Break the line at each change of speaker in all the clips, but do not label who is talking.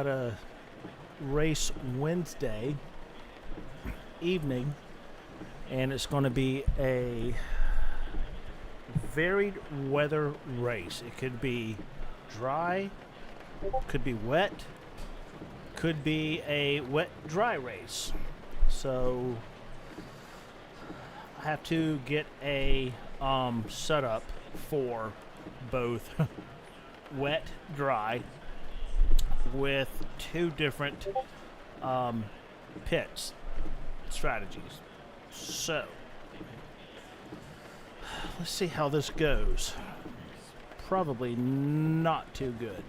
got a race Wednesday evening, and it's going to be a varied weather race. It could be dry, could be wet, could be a wet dry race. So I have to get a setup for both wet, dry, with two different pits strategies. So let's see how this goes. Probably not too good.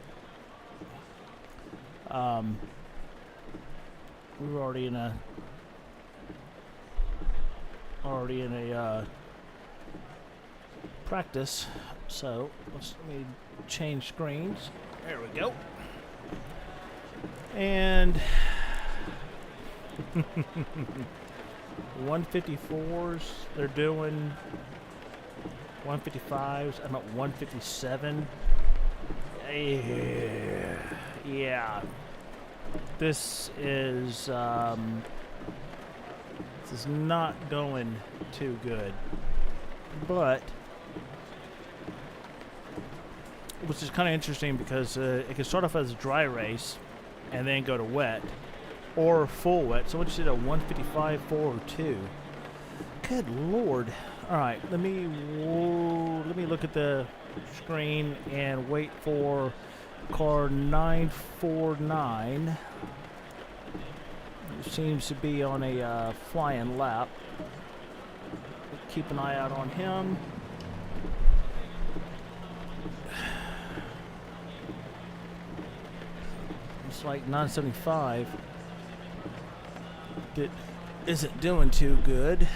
We were already in a practice, so let me change screens. There we go. And 154s, they're doing 155s. I'm at 157. Yeah. This is not going too good. But which is kind of interesting because it can start off as a dry race and then go to wet or full wet. So what you said, a 155, 402. Good Lord. All right, let me look at the screen and wait for car 949. It seems to be on a flying lap. Keep an eye out on him. It's like 975 isn't doing too good.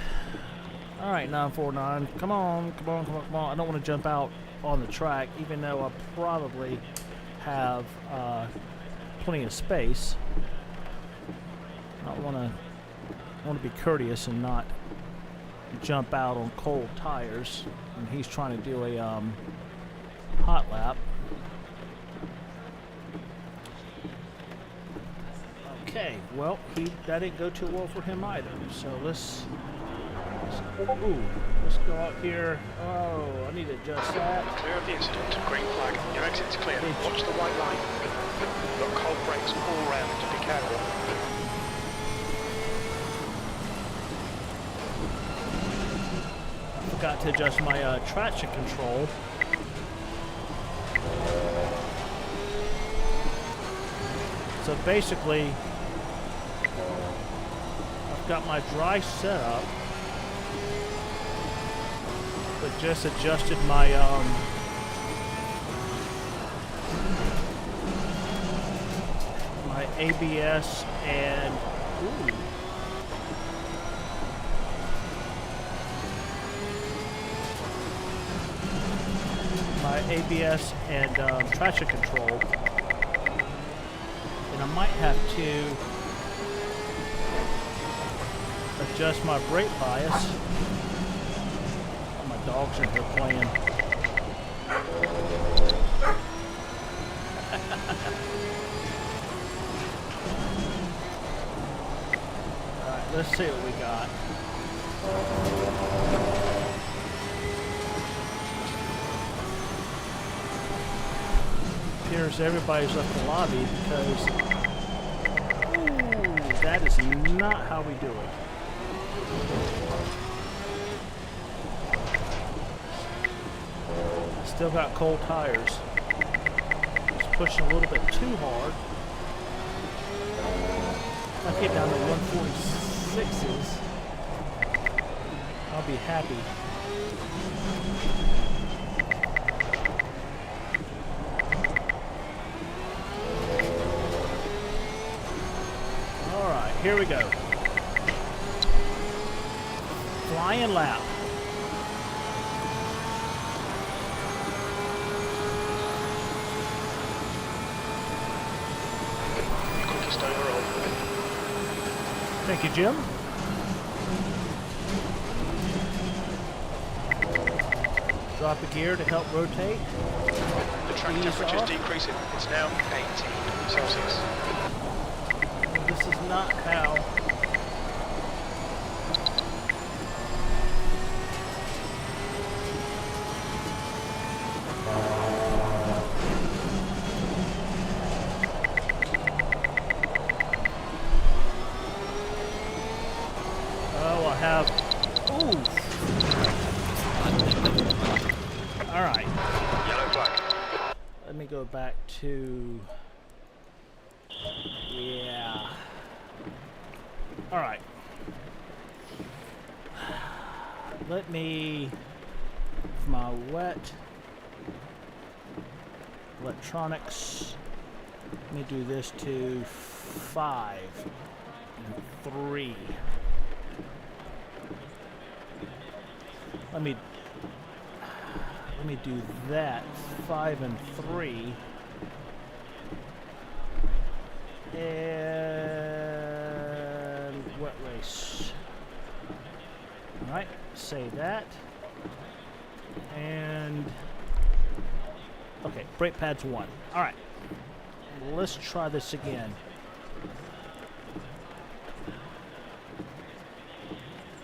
All right, 949, come on. I don't want to jump out on the track, even though I probably have plenty of space. I want to be courteous and not jump out on cold tires. And he's trying to do a hot lap. Okay, well, that didn't go too well for him either. So let's go out here. Oh, I need to adjust that.
Clear of the incident. Green flag. Your exit's clear. Watch the white line. You've got cold brakes all around, so be careful.
Forgot to adjust my traction control. So basically, I've got my dry setup, but just adjusted my my ABS and traction control. And I might have to adjust my brake bias. Oh, my dogs are here playing. Alright, let's see what we got. Appears everybody's left the lobby because that is not how we do it. Still got cold tires. Just pushing a little bit too hard. If I get down to 146s, I'll be happy. Here we go. Flying lap.
Quickest overall.
Thank you, Jim. Drop a gear to help rotate.
The track
ease
temperature is
off.
decreasing. It's now 18 Celsius.
This is not how. Oh, I have. Ooh. All right.
Yellow flag.
Let me go back to. Yeah. All right. Let me. My wet electronics. Let me do this to 5 and 3. Let me do that 5 and 3. And wet race. All right, say that. And okay, brake pads 1. All right, let's try this again.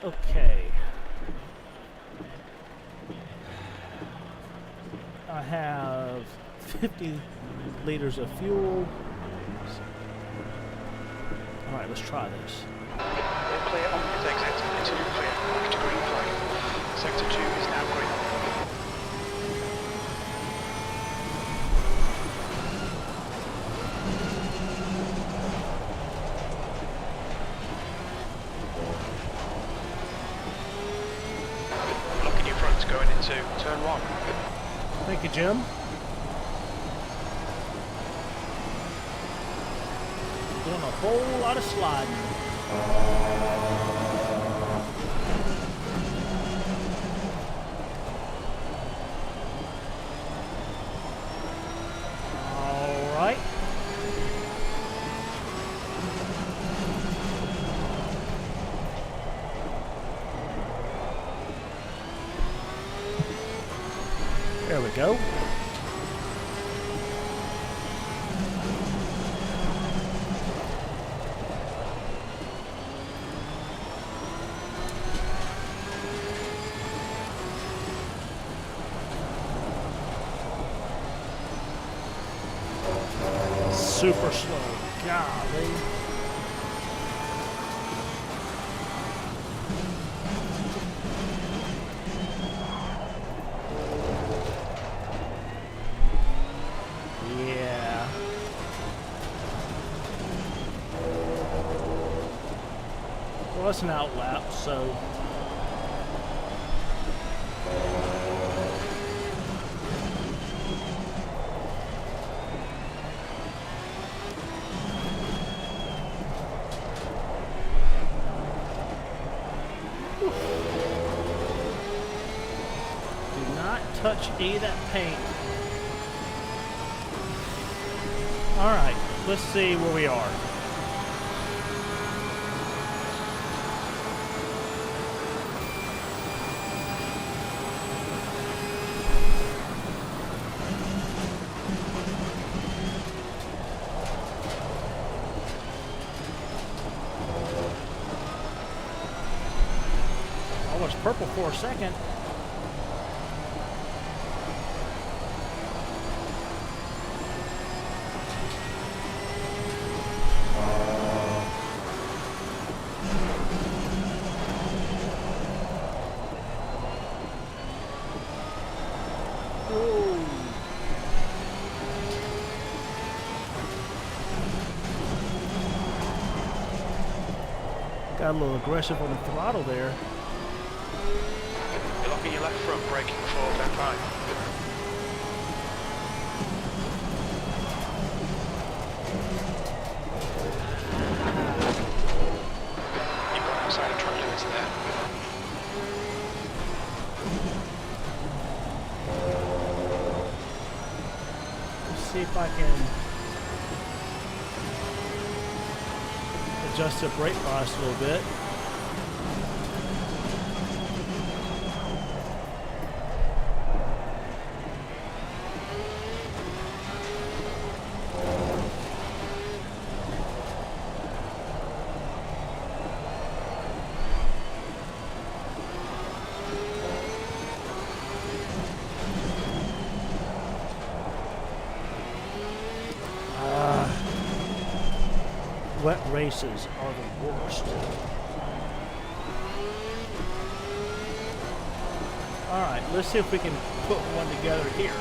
Okay. I have 50 liters of fuel. All right, let's try this.
All clear on pit exit. Into clear. Back to green flag. Sector 2 is now green. Locking your fronts going into turn 1.
Thank you, Jim. Doing a whole lot of sliding. All right. There we go. Super slow. Golly. Yeah. Well, it's an outlap, so. Do not touch any of that paint. All right, let's see where we are. I was purple for a second. Got a little aggressive on the throttle there.
You're locking your left front, braking before turn 5. You've got outside of track limits there.
Let's see if I can adjust the brake bias a little bit. wet races are the worst. Alright, let's see if we can put one together here.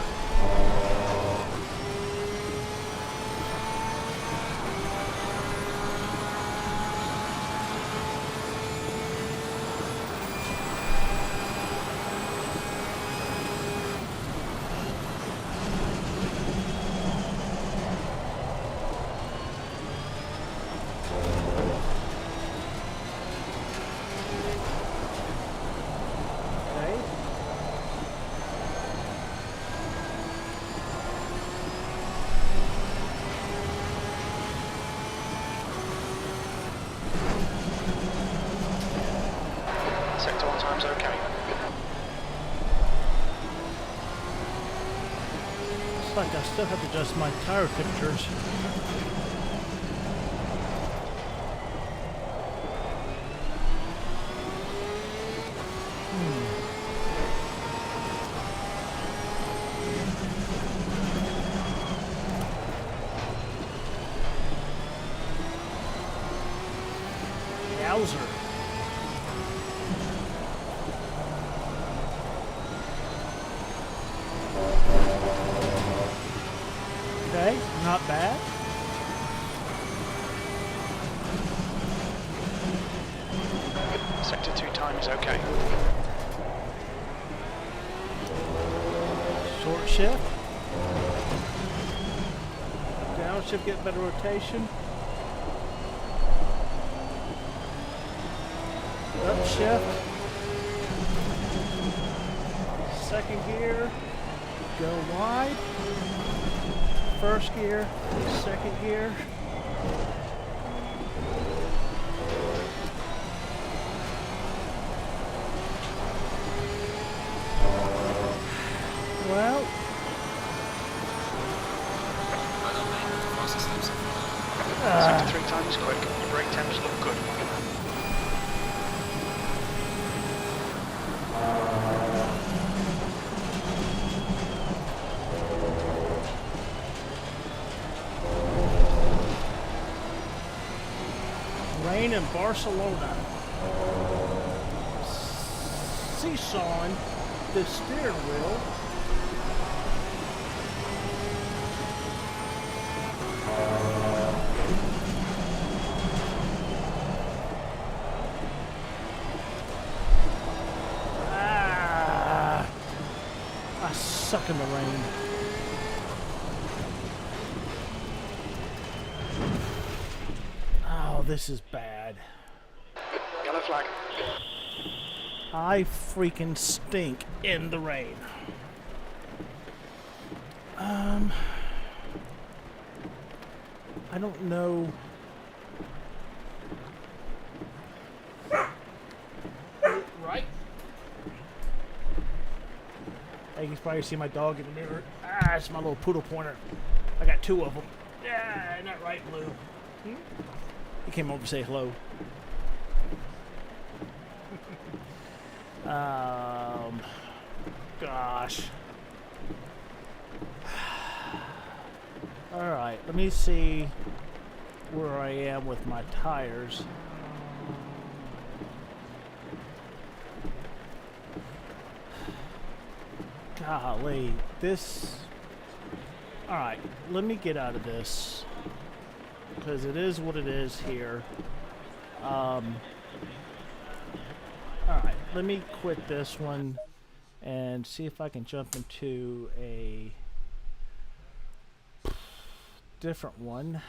Sector 1 time's okay.
Looks like I still have to adjust my tire temperatures. Yowzer. Okay, not bad.
Sector 2 time is okay.
Short shift. Downshift, get better rotation. Upshift. Second gear. Go wide. First gear. Second gear. Well,
Sector 3 time is quick. Your brake temps look good.
rain in Barcelona. Seesawing the steering wheel. I suck in the rain. Oh, this is bad.
Yellow flag.
I freaking stink in the rain. I don't know. Right? You can probably see my dog in the mirror. It's my little poodle pointer. I got two of them. Yeah, isn't that right, Blue? He came over to say hello. Gosh. Alright, let me see where I am with my tires. Golly, this... Alright, let me get out of this. Because it is what it is here. Alright, let me quit this one and see if I can jump into a different one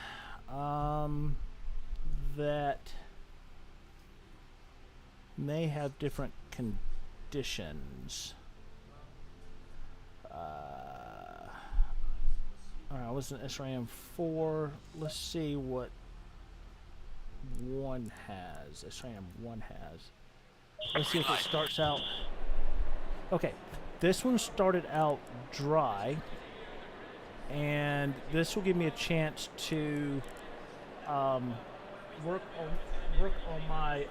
that may have different conditions. Alright, I was in SRAM 4. Let's see what 1 has. SRAM 1 has. Let's see if it starts out. Okay, this one started out dry, and this will give me a chance to work on my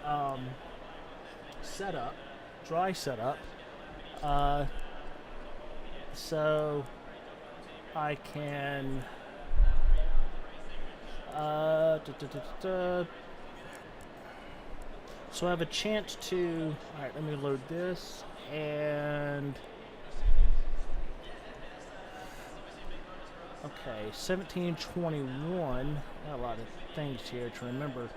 setup, dry setup, so I can So I have a chance to. All right, let me load this and. Okay, 1721. Got a lot of things here to remember.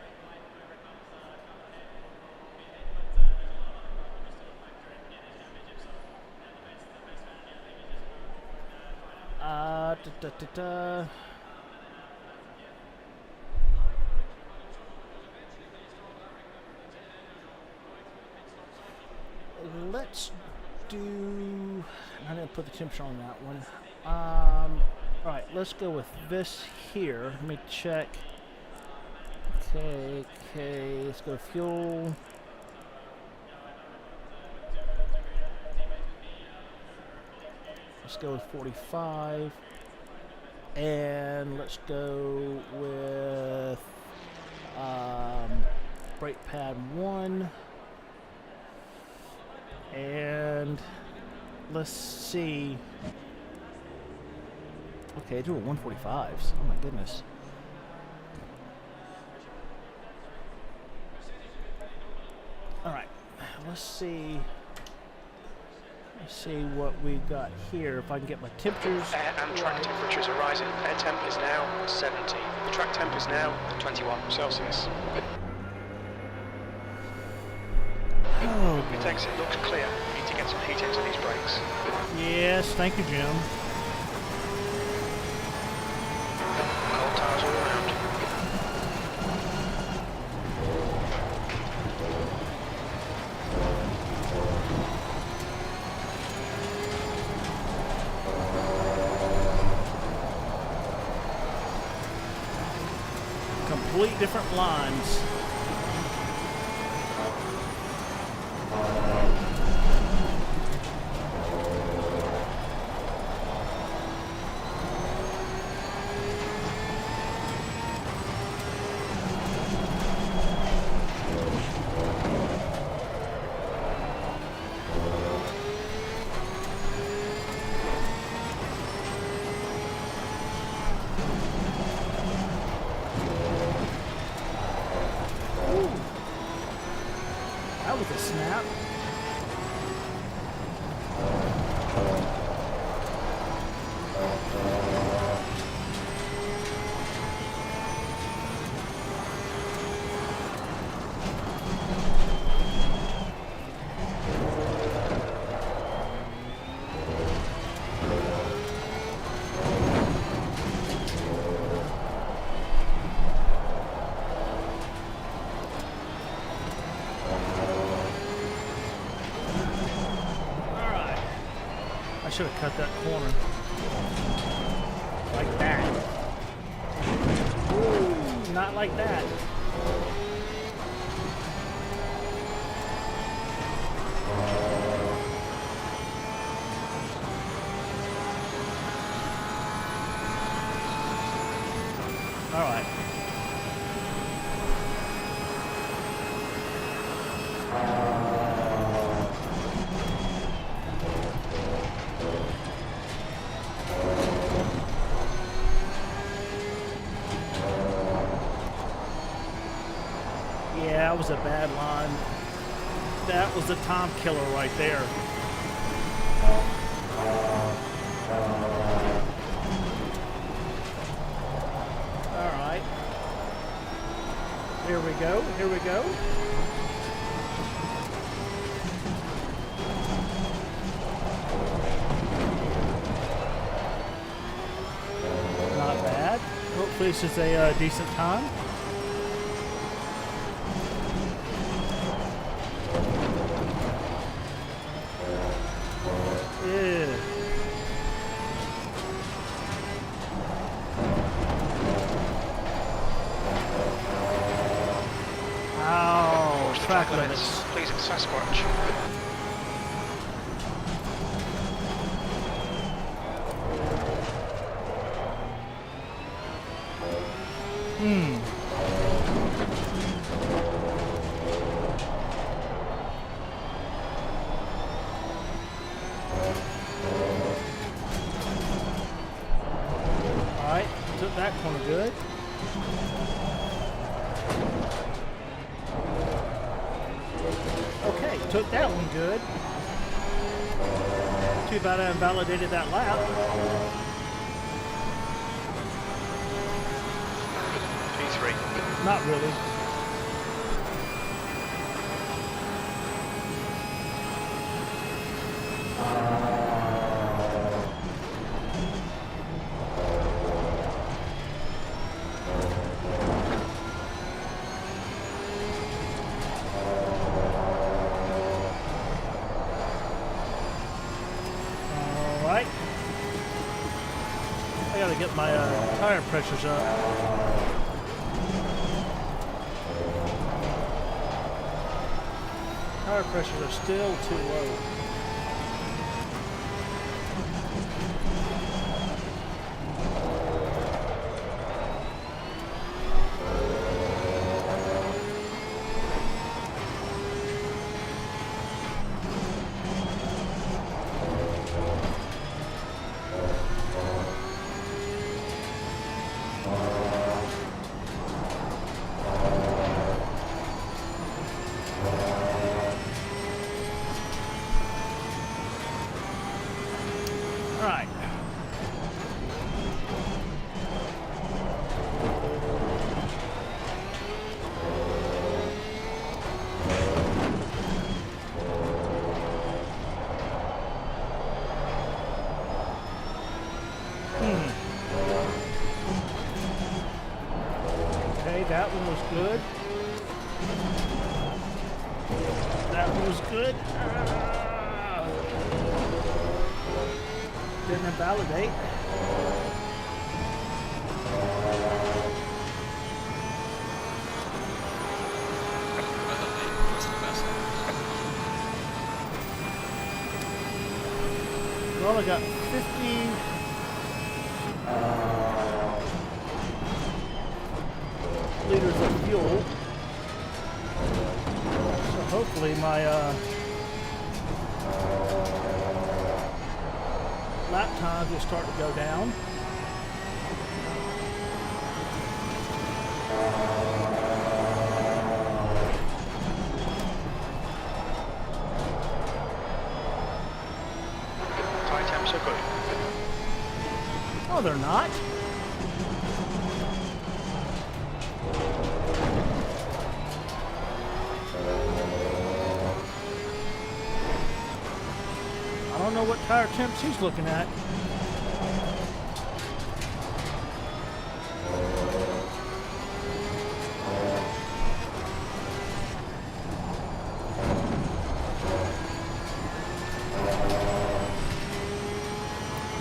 Let's do. I'm gonna put the temperature on that one. All right, let's go with this here. Let me check. Okay, let's go fuel. Let's go with 45. And let's go with brake pad 1. And let's see. Okay, do a 145s. Oh my goodness. All right, let's see. Let's see what we got here. If I can get my temperatures.
Air and track temperatures are rising. Air temp is now 70. The track temp is now 21 Celsius.
Oh,
It takes it looks clear. We need to get some heat into these brakes.
yes, thank you, Jim.
Cold tires all around.
Complete different lines. That was a snap. I should have cut that corner. Like that. Ooh, not like that. All right. Yeah, that was a bad line. That was a time killer right there. All right. Here we go. Here we go. Not bad. Hopefully this is a decent time. Yeah. Ow, track limits.
Please, it's Sasquatch.
Alright, took that corner good. Took that one good. Too bad I invalidated that lap.
P3.
Not really. I gotta get my tire pressures up. Tire pressures are still too low. Alright. Okay, that one was good. That one was good. Didn't invalidate. Well, I got 50 liters of fuel. So hopefully my lap times will start to go down.
Tire temps are good.
Oh, they're not. I don't know what tire temps he's looking at.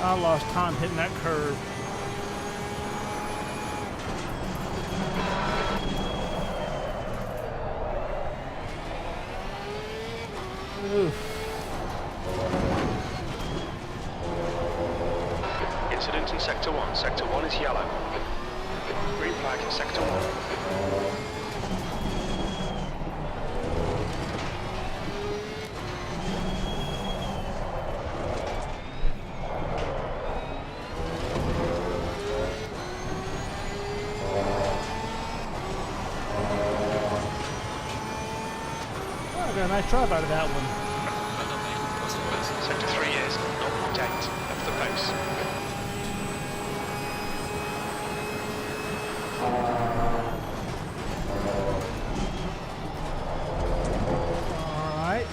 I lost time hitting that curve. Oof.
Incident in Sector 1. Sector 1 is yellow. Green flag in Sector 1.
I got a nice drive out of that one.
Sector 3 is 0.8 of the pace.
Alright.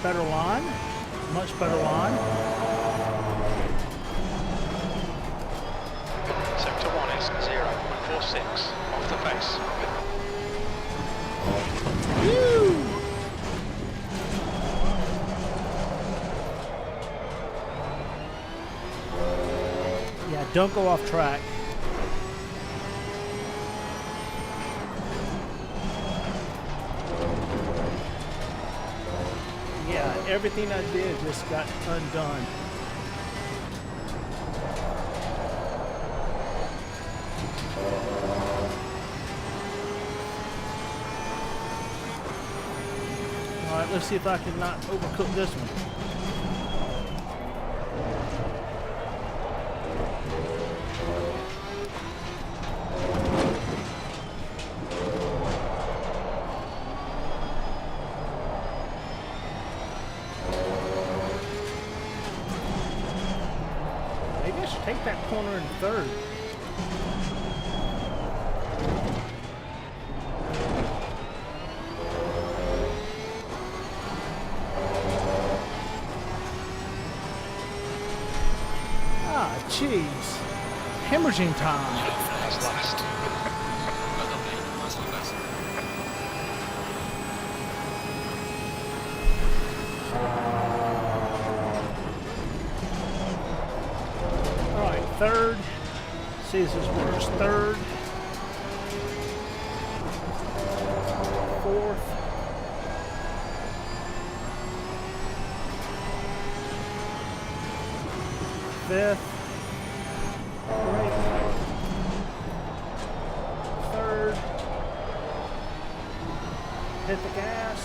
Better line. Much better line.
Sector 1 is 0.46 off the pace.
Woo! Yeah, don't go off track. Yeah, everything I did just got undone. All right, let's see if I can not overcook this one. Take that corner in third. Ah, jeez. Hemorrhaging time.
That's last.
All right, third. See, this is worse. Third. Fourth. Fifth. Right. Third. Hit the gas.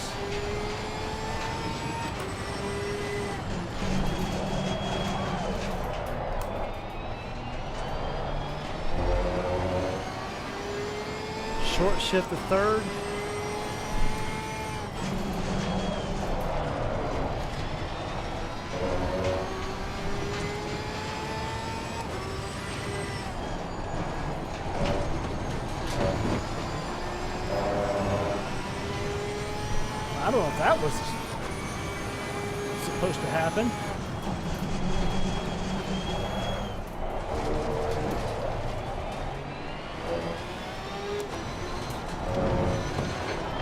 Short shift to third. I don't know if that was supposed to happen.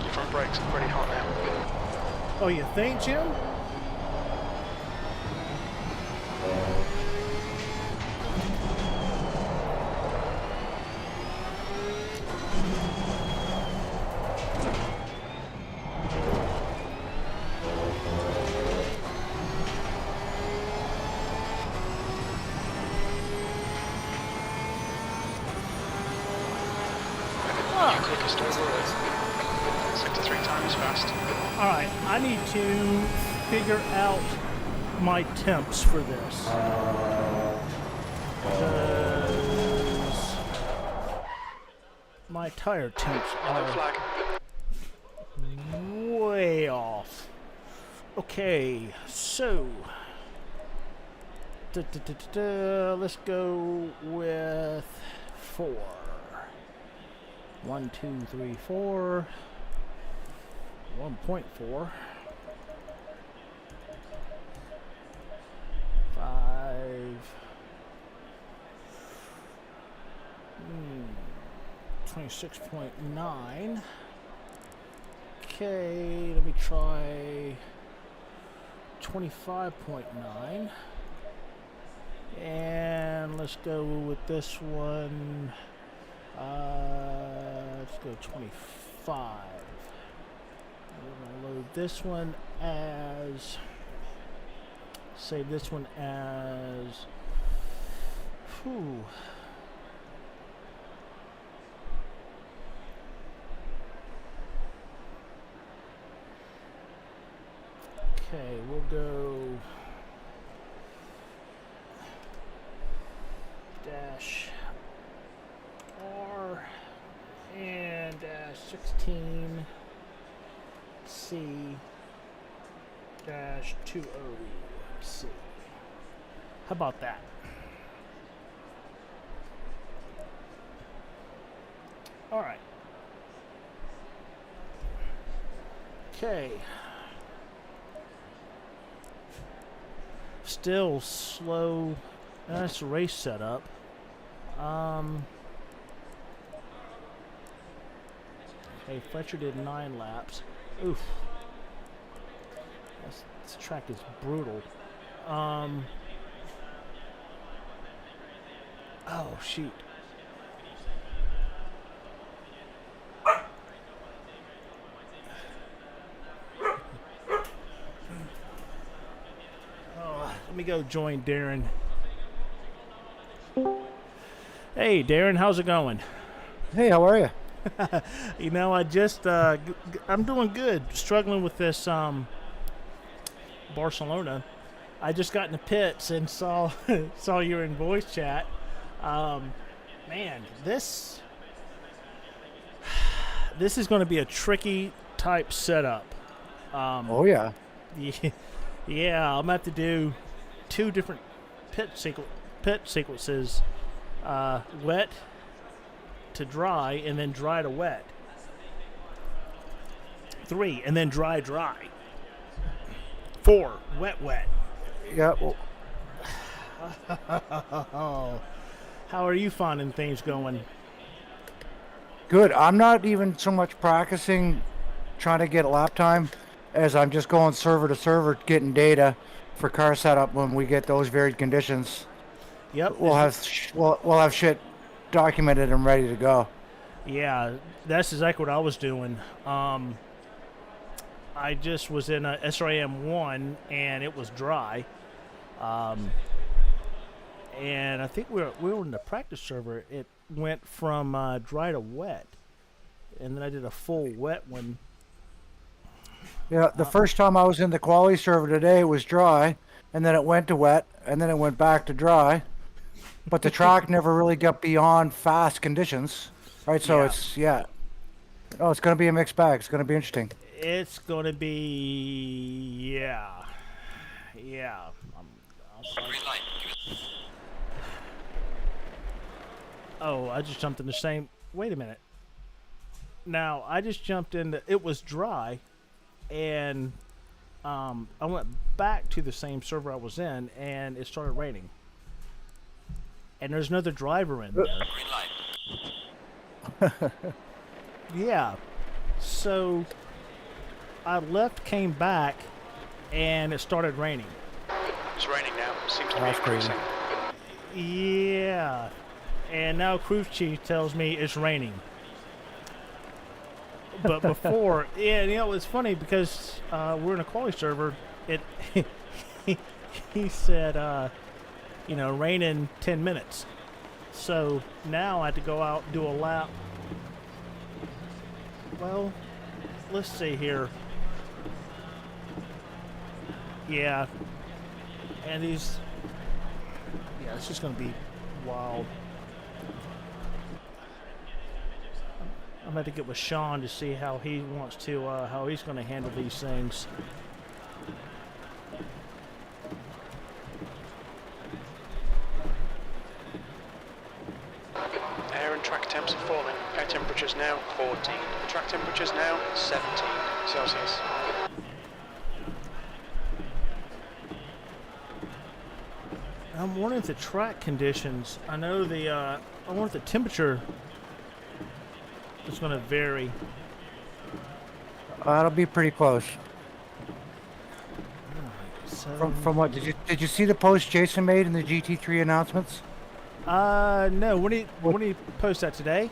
Your front brakes are pretty hot now.
Oh, you think, Jim?
Your quickest over at sector 3 times fast.
All right, I need to figure out my temps for this. Because my tire temps
Yellow
are
flag.
way off. Okay, so let's go with 4. 1, 2, 3, 4. 1.4. 5. 26.9. Okay, let me try 25.9. And let's go with this one. Let's go 25. We're going to load this one as, save this one as, whew. Okay, we'll go dash R and dash 16 C dash 20 C. How about that? All right. Okay. Still slow. That's race setup. Okay, Fletcher did 9 laps. Oof. This track is brutal. Oh, shoot. Let me go join Darren. Hey, Darren, how's it going?
Hey, how are you?
You know, I just, I'm doing good. Struggling with this Barcelona. I just got in the pits and saw saw you in voice chat. Man, this is going to be a tricky type setup.
Oh, yeah.
Yeah, I'm going to have to do 2 different pit pit sequences, wet to dry, and then dry to wet. 3, and then dry, dry. 4, wet, wet.
Yeah. Well,
How are you finding things going?
good. I'm not even so much practicing trying to get lap time as I'm just going server to server getting data for car setup when we get those varied conditions.
Yep.
We'll have shit documented and ready to go.
Yeah, that's exactly what I was doing. I just was in a SRAM1 and it was dry. And I think we were in the practice server. It went from dry to wet, and then I did a full wet one.
Yeah, the first time I was in the quality server today, it was dry, and then it went to wet, and then it went back to dry. But the track never really got beyond fast conditions, right? So
Yeah.
it's going to be a mixed bag. It's going to be interesting.
It's going to be, yeah. Oh, I just jumped in the same. Wait a minute. Now, I just jumped in. It was dry, and I went back to the same server I was in, and it started raining. And there's another driver in there. Yeah. So I left, came back, and it started raining.
It's raining now. Seems to be
That's crazy.
increasing.
Yeah. And now cruise chief tells me it's raining. But before, yeah, it's funny because we're in a quality server. He said, rain in 10 minutes. So now I had to go out and do a lap. Well, let's see here. Yeah. And it's just going to be wild. I'm going to get with Sean to see how he wants to, how he's going to handle these things.
Air and track temps are falling. Air temperature's now 14. The track temperature's now 17 Celsius.
I'm wondering if the track conditions, I know I wonder if the temperature is going to vary.
It'll be pretty close.
So,
From what did you see the post Jason made in the GT3 announcements?
no. When do you post that today?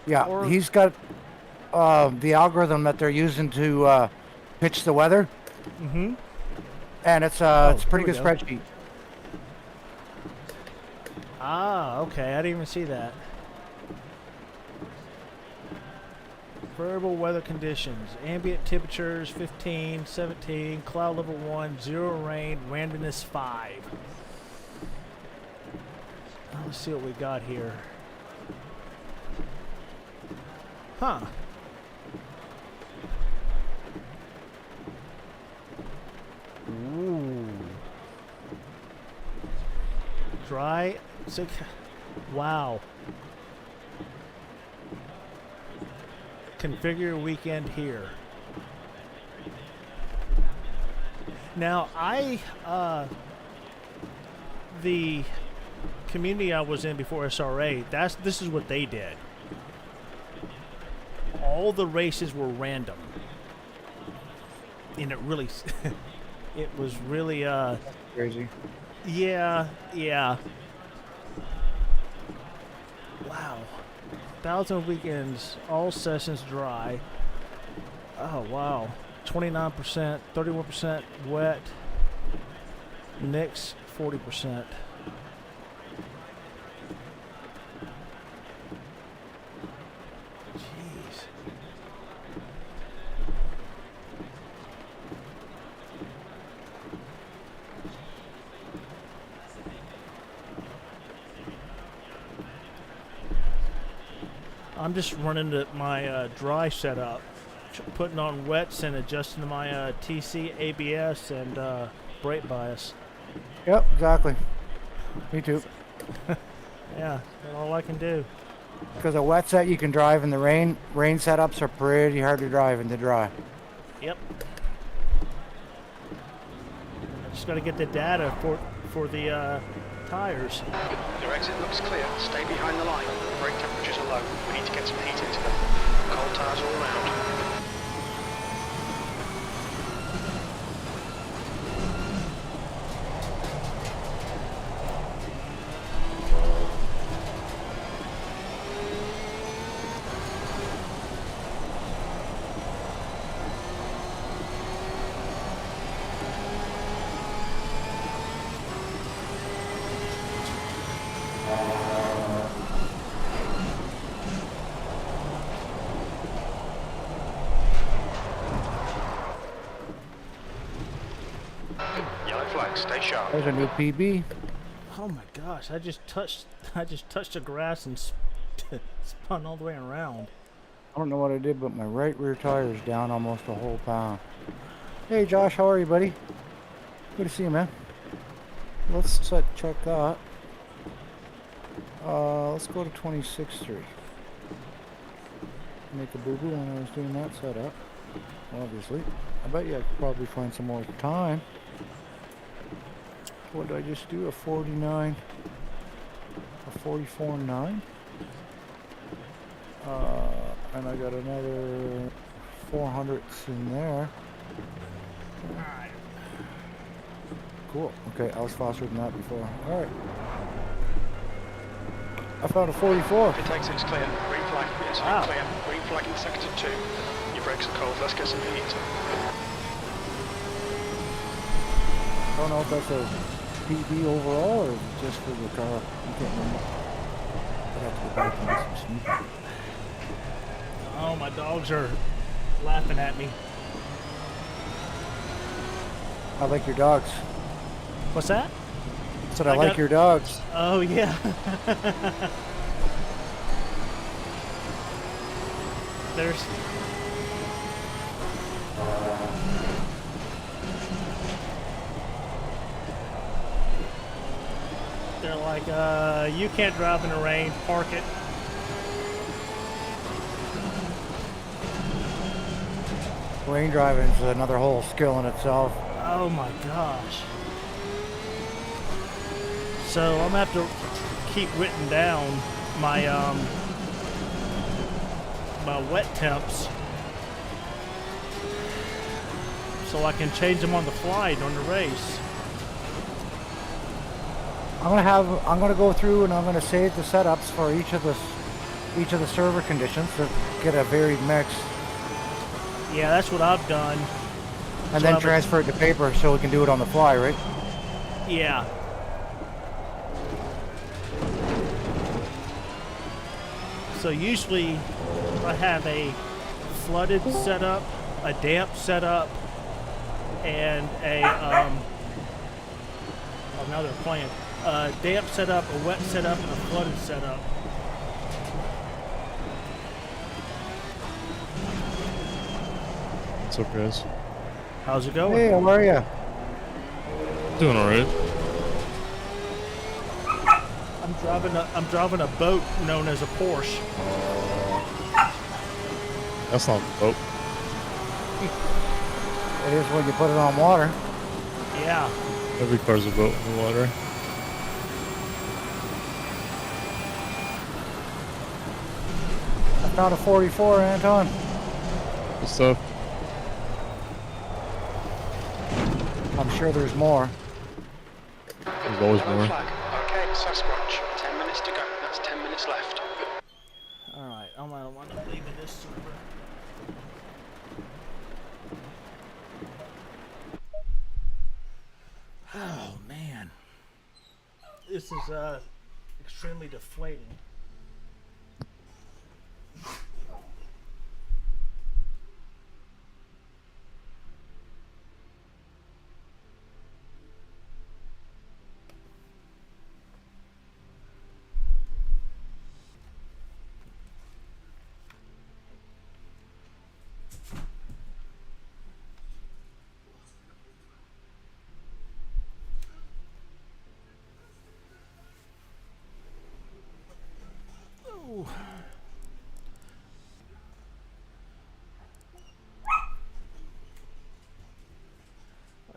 Yeah,
Or-
he's got the algorithm that they're using to pitch the weather,
Mm-hmm.
and it's a pretty
here
good
we go.
spreadsheet.
Ah, okay. I didn't even see that. Variable weather conditions. Ambient temperatures 15, 17, cloud level 1, 0 rain, randomness 5. Let's see what we got here. Huh. Ooh. Dry. Wow. Configure weekend here. Now, the community I was in before SRA, this is what they did. All the races were random. And it really, it was really,
Crazy.
yeah. Wow. 1,000 weekends, all sessions dry. Oh, wow. 29%, 31% wet. Next, 40%. Jeez. I'm just running my dry setup, putting on wets and adjusting my TC, ABS, and brake bias.
Yep, exactly. Me too.
Yeah, that's all I can do.
Because a wet set you can drive in the rain. Rain setups are pretty hard to drive in the dry.
Yep. I just got to get the data for the tires.
Your exit looks clear. Stay behind the line. Brake temperatures are low. We need to get some heat into them. Cold tires all around. Yellow flag, stay sharp.
There's a new PB.
Oh my gosh! I just touched the grass and spun all the way around.
I don't know what I did, but my right rear tire is down almost a whole pound. Hey Josh, how are you, buddy? Good to see you, man. Let's check that. Let's go to 26th Street. Make a boo-boo when I was doing that setup. Obviously. I bet you I could probably find some more time. What did I just do? A 49, a 44.9. And I got another 400s in there. Cool. Okay, I was faster than that before. All right. I found a 44.
It takes it's clear. Green flag, it's clear. Green flag in sector 2. Your brakes are cold. Let's get some heat.
I don't know if that's a PB overall or just for the car. I can't remember. I'd have to go back and get some snoop.
Oh, my dogs are laughing at me.
I like your dogs.
What's that?
I said I like your dogs.
Oh yeah. There's. They're like, you can't drive in the rain. Park it.
Rain driving is another whole skill in itself.
Oh my gosh. So I'm gonna have to keep written down my my wet temps so I can change them on the fly during the race.
I'm gonna go through and I'm gonna save the setups for each of the server conditions to get a varied mix.
Yeah, that's what I've done.
And
So
then transfer it to paper so we can do it on the fly, right?
Yeah. So usually I have a flooded setup, a damp setup, and a oh now they're playing. A damp setup, a wet setup, and a flooded setup.
What's up, guys?
How's it going?
Hey, how are you?
Doing all right.
I'm driving a boat known as a Porsche.
That's not. Oh,
It is when you put it on water.
Yeah.
every car's a boat in the water.
I found a 44, Anton.
Good stuff.
I'm sure there's more.
There's always
Yellow
more.
flag. Okay, Sasquatch. 10 minutes to go. That's 10 minutes left.
Alright, I'm gonna wind up leaving this server. Oh man. This is extremely deflating.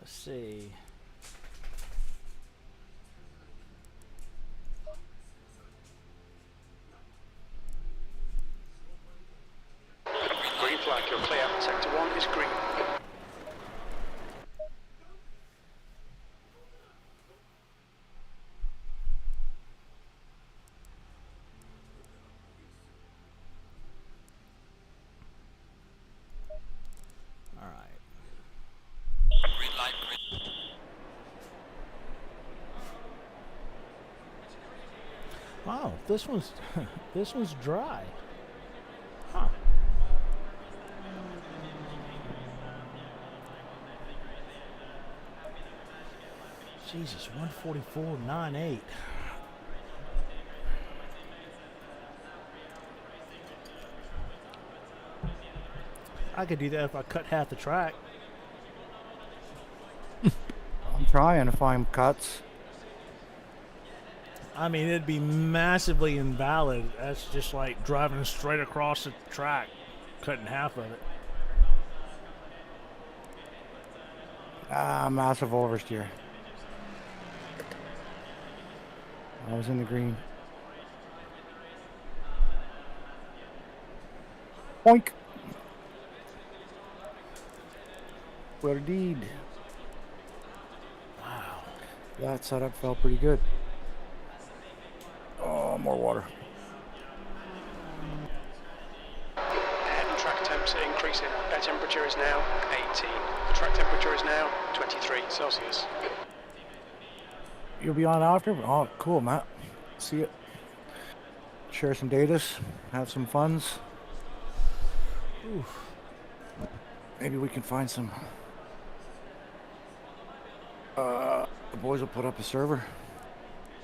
Let's see.
Green flag, you're clear. Sector 1 is green.
All right.
Green light, green.
Wow, this one's this one's dry. Huh. Jesus, 144.98. I could do that if I cut half the track.
I'm trying to find cuts.
I mean, it'd be massively invalid. That's just like driving straight across the track, cutting half of it.
Massive oversteer. I was in the green. Boink. What a deed.
Wow.
That setup felt pretty good. Oh, more water.
Air and track temps are increasing. Air temperature is now 18. The track temperature is now 23 Celsius.
You'll be on after? Oh, cool, Matt. See you. Share some datas. Have some funds.
Oof.
Maybe we can find some. The boys will put up a server.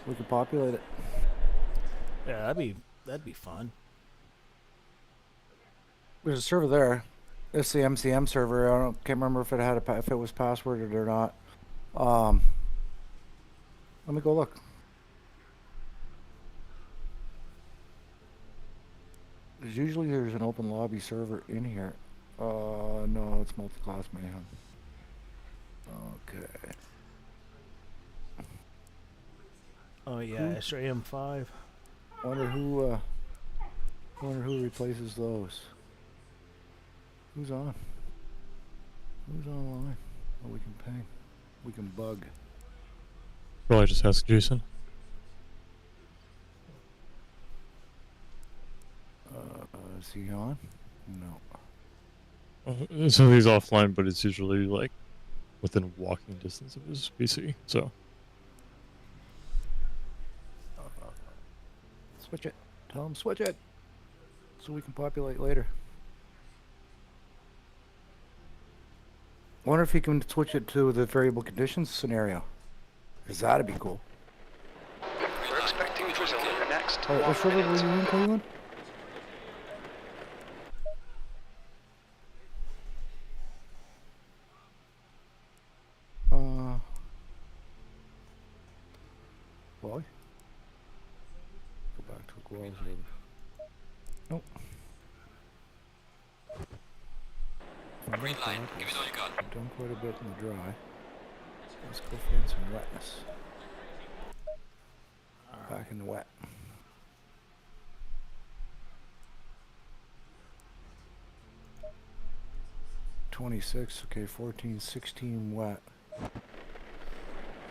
We can populate it.
Yeah, that'd be fun.
There's a server there. It's the MCM server. Can't remember if it had if it was passworded or not. Let me go look. There's an open lobby server in here. No, it's multi-class mayhem. Okay.
Oh yeah, SRAM5.
Wonder who replaces those. Who's on? Who's online? Oh, we can ping. We can bug.
Probably just ask Jason.
Is he on? No.
So he's offline, but it's usually like within walking distance of his PC. So
Switch it. Tell him switch it. So we can populate later. Wonder if he can switch it to the variable conditions scenario. Cause that'd be cool.
We're expecting drizzle in the next
Oh,
1
what server were
minute.
you in, Cleveland? Wally? Go back to a Guel's server. Nope.
Green light, give it all you got.
I've done quite a bit in the dry. Let's go find some wetness. Back in the wet. .26, okay, 14, 16 wet.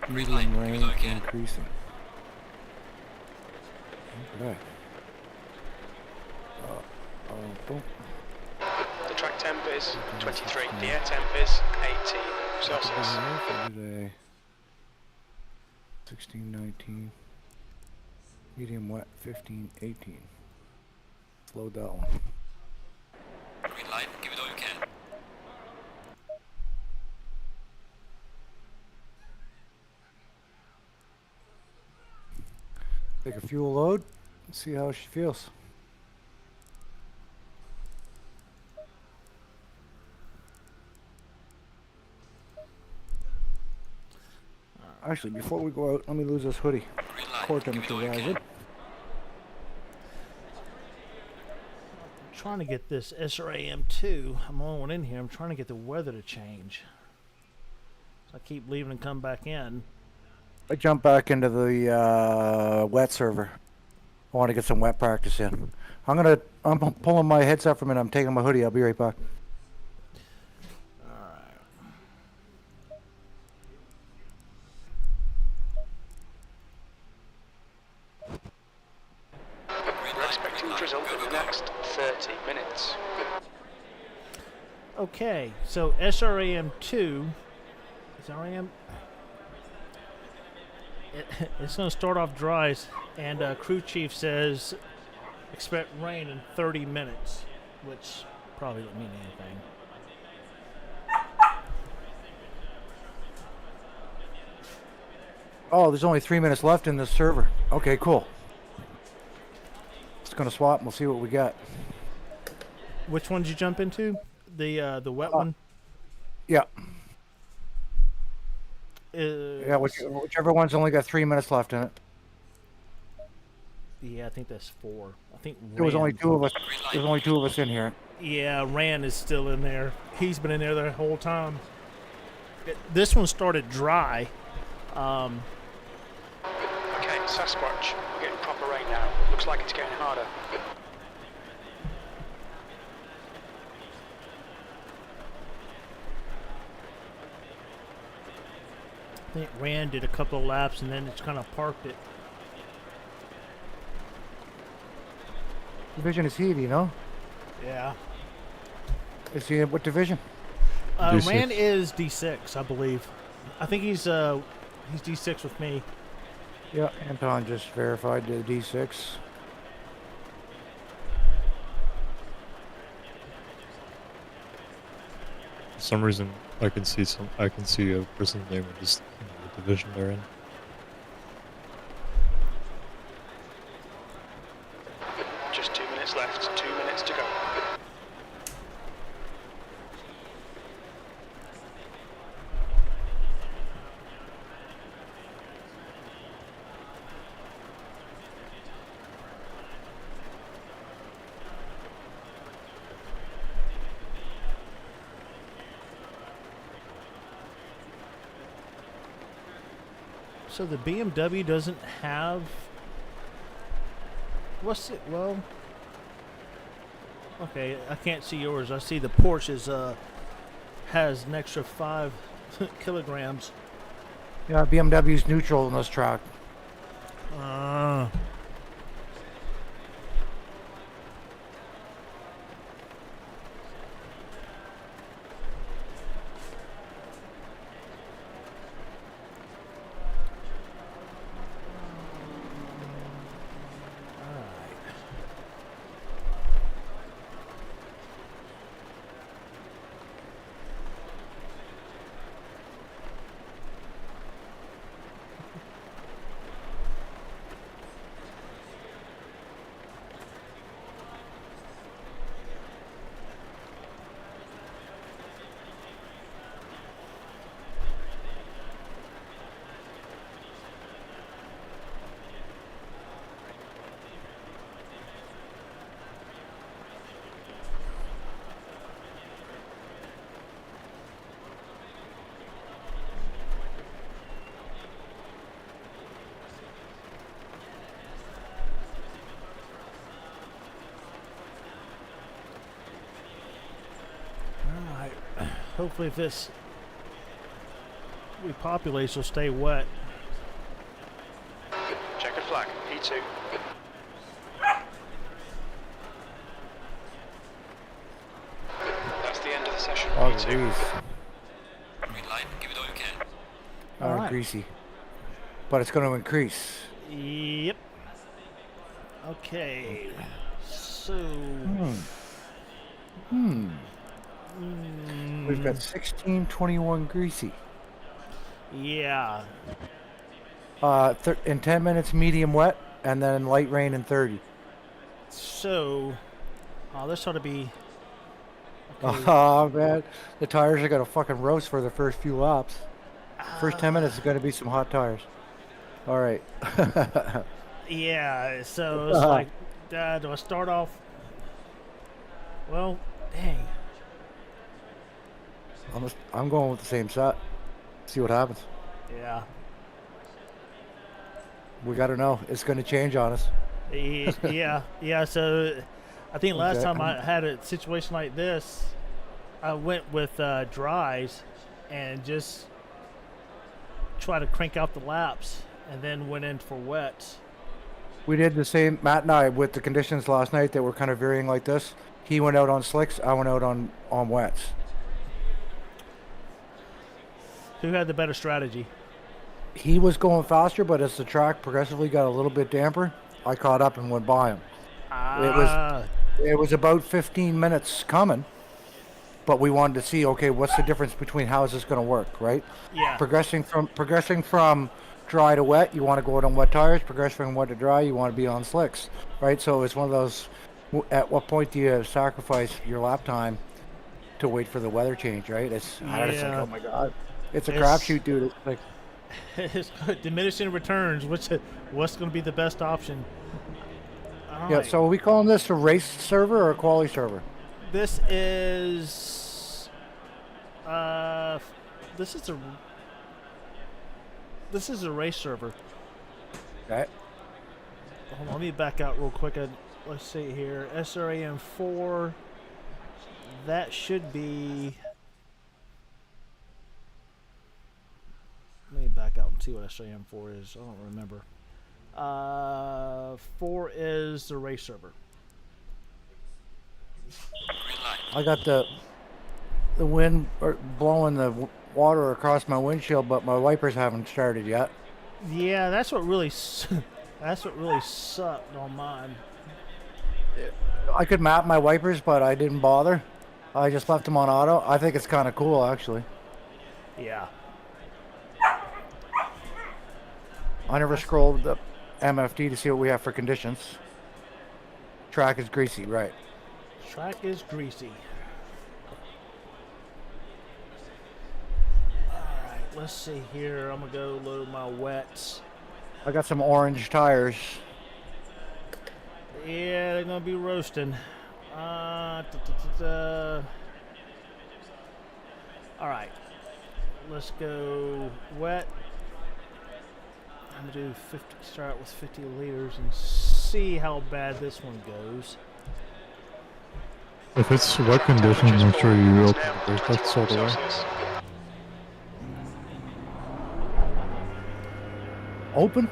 Green light,
Medium
give
rain
it all you can.
increasing. Okay. Boom.
The track temp is 23. The air temp is 18 Celsius.
Today. 16, 19. Medium wet, 15, 18. Let's load that one.
Green light, give it all you can.
Take a fuel load and see how she feels. Actually, before we go out, let me lose this hoodie.
Green light,
Core
give it
temperature
all you
rising.
can.
I'm trying to get this SRAM2. I'm the only one in here. I'm trying to get the weather to change. I keep leaving and come back in.
I jump back into the wet server. I want to get some wet practice in. I'm pulling my headset from it. I'm taking my hoodie. I'll be right back.
We're expecting the result in the next 30 minutes.
Okay, so SRAM2, SRAM, it's going to start off dry, and crew chief says expect rain in 30 minutes, which probably doesn't mean anything.
Oh, there's only 3 minutes left in this server. Okay, cool. Just gonna swap and we'll see what we got.
Which one did you jump into? The wet one?
Yeah.
Yeah,
Yeah, whichever one's only got 3 minutes left in it.
Yeah, I think that's 4. I think
There was only
Rand-
2 of us. There's only 2 of us in here.
Yeah, Rand is still in there. He's been in there the whole time. This one started dry.
Okay, Sasquatch, we're getting proper rain now. Looks like it's getting harder.
I think Rand did a couple of laps and then it's kind of parked it.
Division is he, do you know?
Yeah.
Is he in what division?
D6.
Rand is D6, I believe. I think he's D6 with me.
Yeah, Anton just verified the D6.
For some reason, I can see a person's name and just the division they're in.
Just 2 minutes left, 2 minutes to go.
So the BMW doesn't have... What's it? Well... Okay, I can't see yours. I see the Porsche's has an extra 5 kilograms.
Yeah, BMW's neutral in this track.
Hopefully if this repopulates, will stay wet.
Checkered flag, P2. That's the end of the session,
Oh,
P2.
geez.
Green light, give it all you can.
Alright.
Greasy. But it's going to increase.
Yep. Okay. So...
We've got 16:21 greasy.
Yeah.
In 10 minutes, medium wet, and then light rain in 30.
So... Oh, this ought to be... Okay.
Oh, man. The tires are going to fucking roast for the first few laps. First 10 minutes is going to be some hot tires. All right.
Yeah, so it's like, do I start off? Well, dang.
I'm going with the same set. See what happens.
Yeah.
We got to know. It's going to change on us.
Yeah. So I think last
Okay.
time I had a situation like this, I went with dries and just try to crank out the laps and then went in for wets.
We did the same, Matt and I, with the conditions last night that were kind of varying like this. He went out on slicks. I went out on wets.
Who had the better strategy?
He was going faster, but as the track progressively got a little bit damper, I caught up and went by him.
Ah,
It was about 15 minutes coming, but we wanted to see, okay, what's the difference between how is this going to work, right?
yeah.
Progressing from dry to wet, you want to go out on wet tires. Progressing from wet to dry, you want to be on slicks, right? So it's one of those. At what point do you sacrifice your lap time to wait for the weather change, right? It's like,
Yeah.
oh my god, it's a
It's-
crapshoot, dude. It's like,
It's diminishing returns. What's going to be the best option? All
yeah.
right.
So are we calling this a race server or a quality server?
This is this is a race server.
Okay.
Hold on, let me back out real quick. Let's see here. SRAM 4. That should be. Let me back out and see what SRAM 4 is. I don't remember. 4 is the race server.
Green light.
I got the wind blowing the water across my windshield, but my wipers haven't started yet.
Yeah, that's what really sucked on mine.
I could map my wipers, but I didn't bother. I just left them on auto. I think it's kind of cool, actually.
Yeah.
I never scrolled the MFD to see what we have for conditions. Track is greasy, right?
Track is greasy. Alright, let's see here. I'm gonna go load my wets.
I got some orange tires.
Yeah, they're gonna be roasting. Alright. Let's go wet. I'm gonna do 50, start with 50 liters and see how bad this one goes.
If it's wet conditions, I'm sure you open the brake ducts all the way.
Open?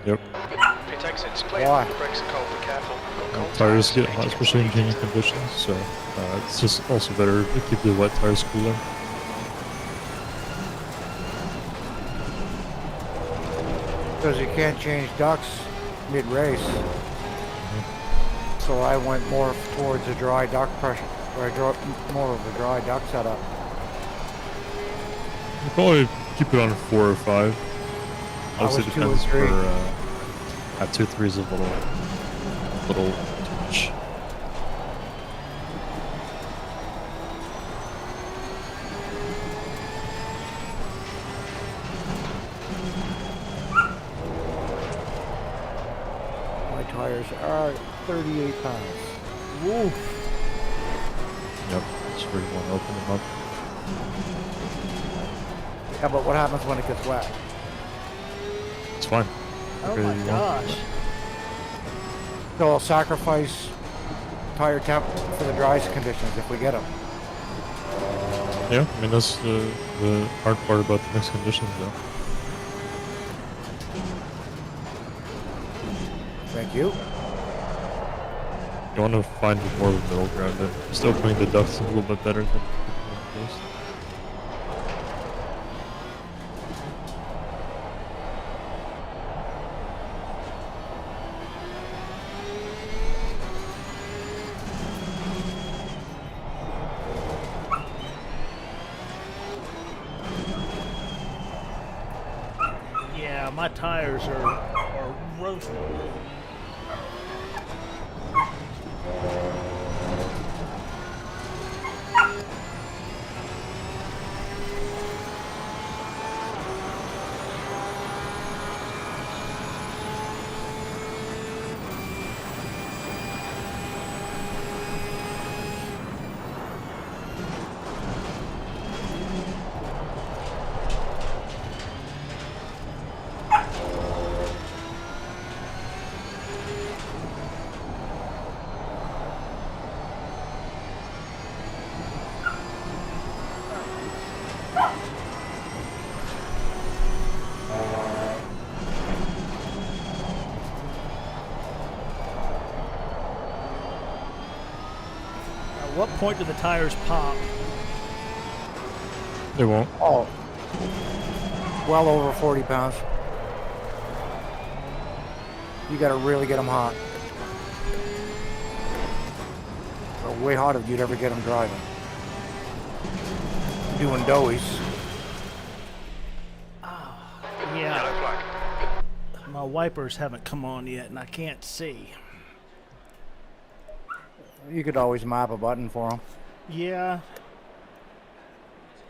Yep.
Pit exits clear.
Why?
The brakes are cold, be careful. Got cold
Tires get
80
hot, especially in changing conditions, so it's just also better to keep the wet tires cooler.
Because you can't change ducts mid-race. So I went more towards a dry duct pressure, or more of a dry duct setup.
You probably keep it on 4 or 5.
I was
Obviously
2 or
depends
3.
at 2 or 3 is a little too much.
My tires are 38 pounds.
Woof.
Yep, that's where you want to open them up.
Yeah, but what happens when it gets wet?
It's fine.
Oh
Okay,
my
you want-
gosh.
So I'll sacrifice tire temp for the dry conditions if we get them.
Yeah, I mean that's the hard part about the mixed conditions though.
Thank you.
You want to find more of a middle ground there. Just opening the ducts a little bit better than this.
Yeah, my tires are roasting. what point do the tires pop?
They won't.
Oh, well over 40 pounds. You gotta really get them hot. They're way hot if you'd ever get them driving. Doing doughies.
Yeah,
Yellow flag.
my wipers haven't come on yet, and I can't see.
You could always map a button for them.
Yeah,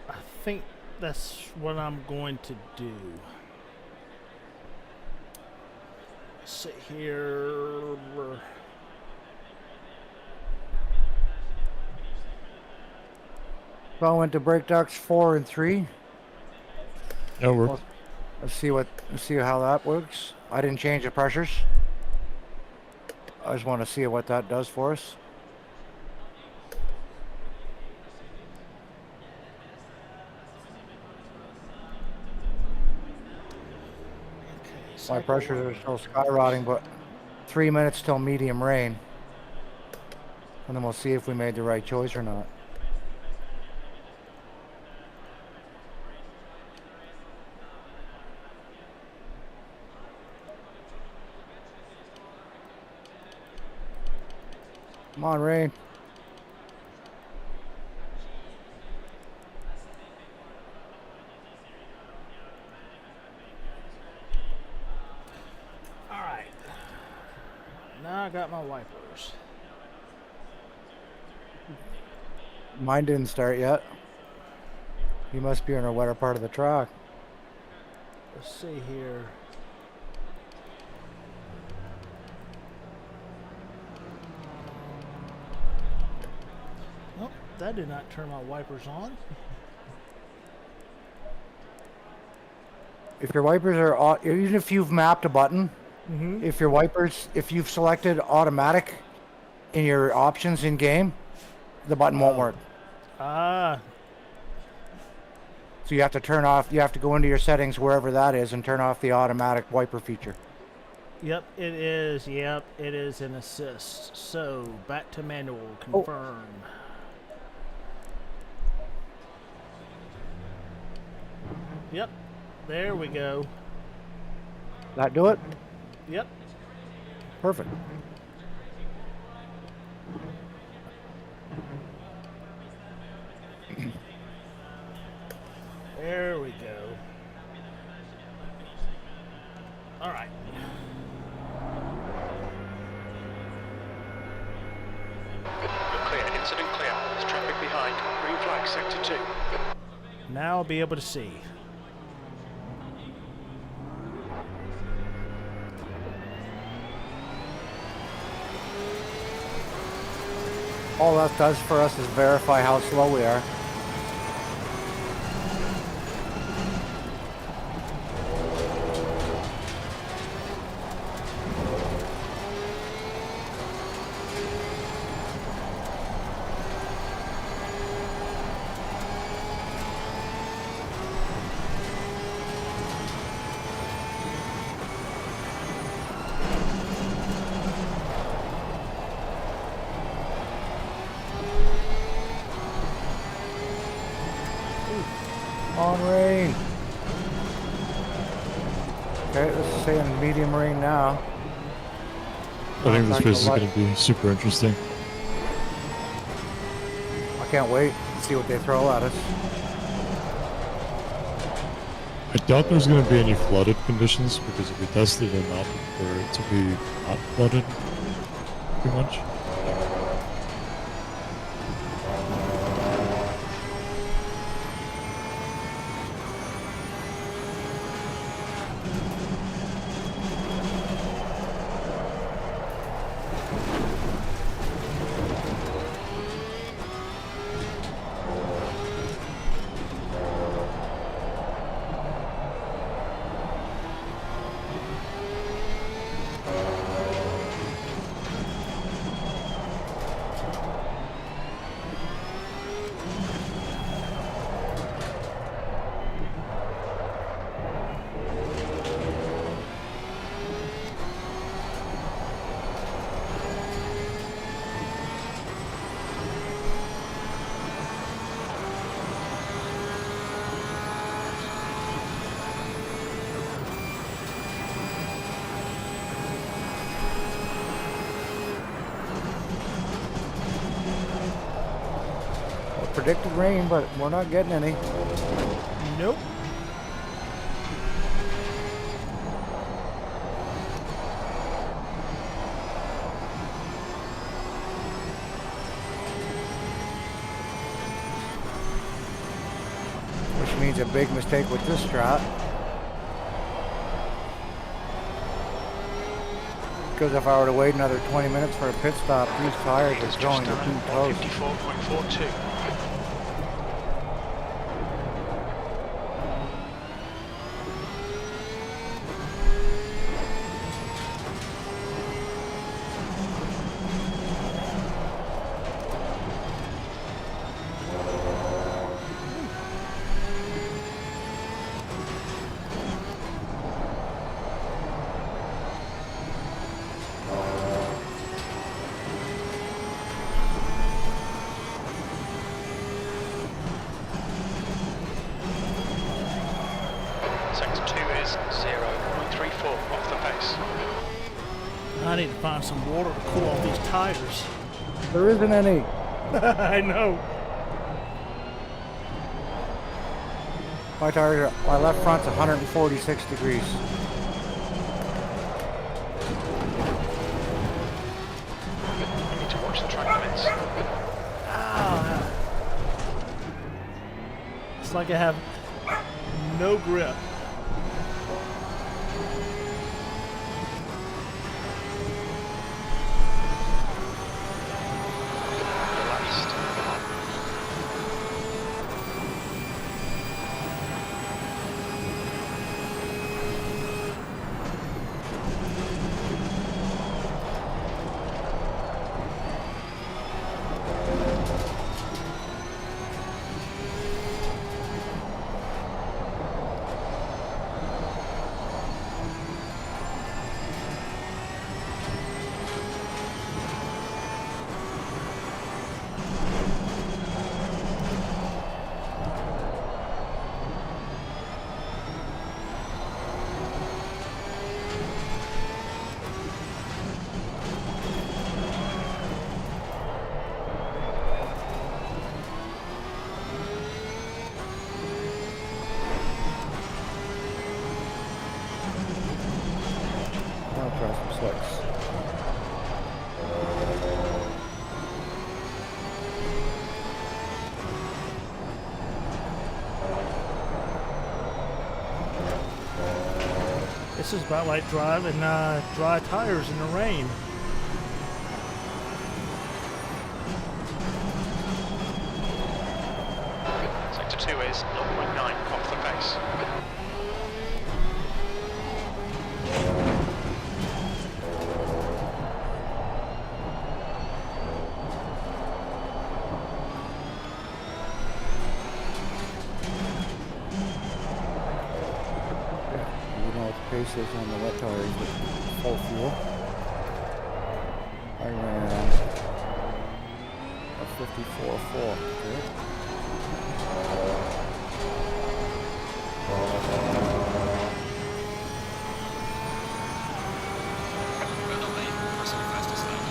I think that's what I'm going to do. Sit here.
So I went to brake ducts 4 and 3.
That works.
Let's see how that works. I didn't change the pressures. I just want to see what that does for us. My pressures are still skyrocketing, but 3 minutes till medium rain. And then we'll see if we made the right choice or not. Come on, rain.
All right. Now I got my wipers.
Mine didn't start yet. You must be in a wetter part of the track.
Let's see here. Oh, that did not turn my wipers on.
If your wipers are, even if you've mapped a button,
Mm-hmm.
if you've selected automatic in your options in game, the button won't work.
Ah,
So you have to turn off, you have to go into your settings wherever that is and turn off the automatic wiper feature.
yep, it is. Yep, it is an assist. So back to manual. Confirm. Yep, there we go.
That do it?
Yep.
Perfect.
There we go. All right.
You're clear. Incident clear. There's traffic behind. Green flag, sector 2.
Now I'll be able to see.
All that does for us is verify how slow we are. On rain. Okay, this is saying medium rain now.
I think this
Not
race is
gonna
going to be super interesting.
I can't wait to see what they throw at us.
I doubt there's going to be any flooded conditions because we tested a map for it to be not flooded too much.
predicted rain, but we're not getting any.
Nope.
Which means a big mistake with this strat. Because if I were to wait another 20 minutes for a pit stop, these tires are going to too close.
54.42. Sector 2 is 0.34 off the pace.
I need to find some water to cool off these tires.
There isn't any.
I know.
My tires are, my left front's 146 degrees.
You need to watch the track limits.
Ah. It's like I have no grip.
I'll try some slicks.
This is about like driving dry tires in the rain.
Sector 2 is 0.9 off the pace.
You know what the pace is on the wet tires with full fuel. I ran a 54.4. Good.
Well done, mate. Crossing the fastest lane.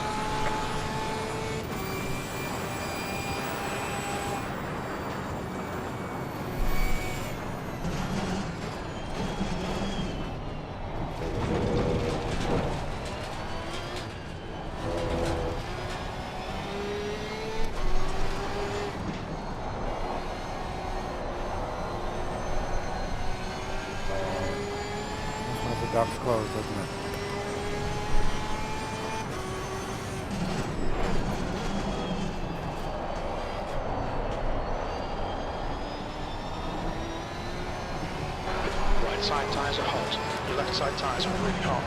The duct's closed, isn't it?
Right side tyres are hot. Your left side tyres are really hot.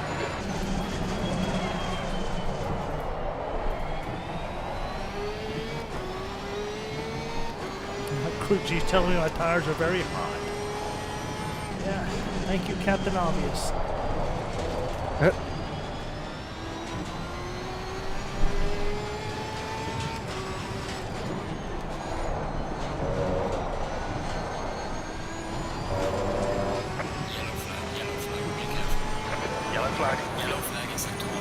Crew G's telling me my tires are very hot. Yeah, thank you, Captain Obvious.
Yellow flag, be careful.
Yellow flag.
Yellow flag in sector 1.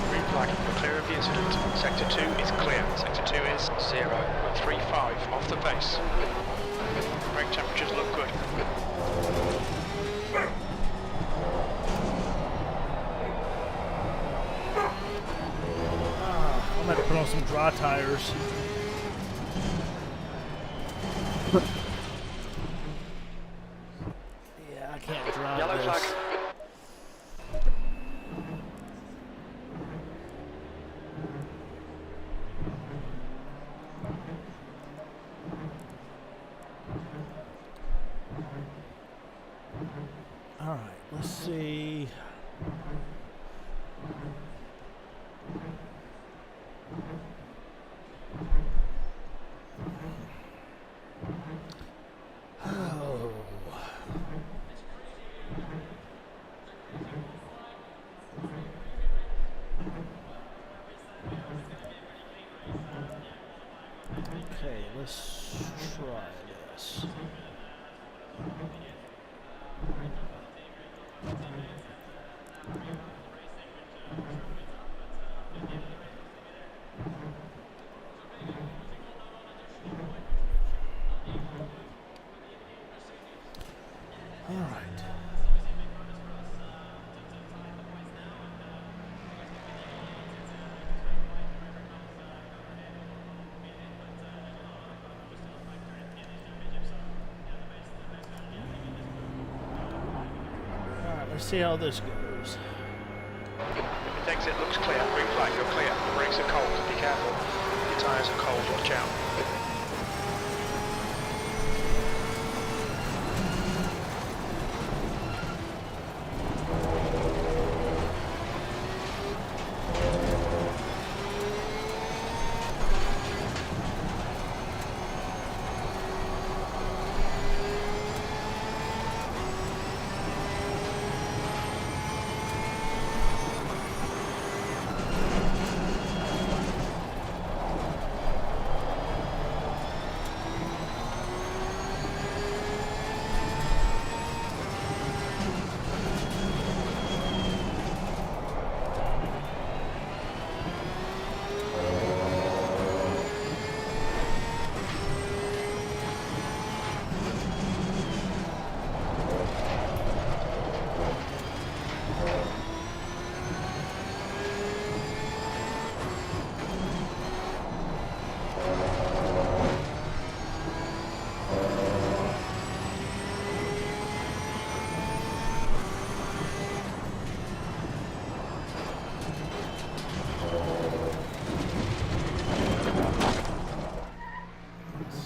Green flag. You're clear of the incident. Sector 2 is clear. Sector 2 is 0. We're 3-5 off the base. Brake temperatures look good.
I'm going to put on some dry tires. Yeah, I can't drive
Yellow
this.
flag.
All right, let's see. Oh. Okay, let's try this. All right. All right, let's see how this goes.
Its exit looks clear. Green flag, you're clear. The brakes are cold. Be careful. Your tyres are cold. Watch out.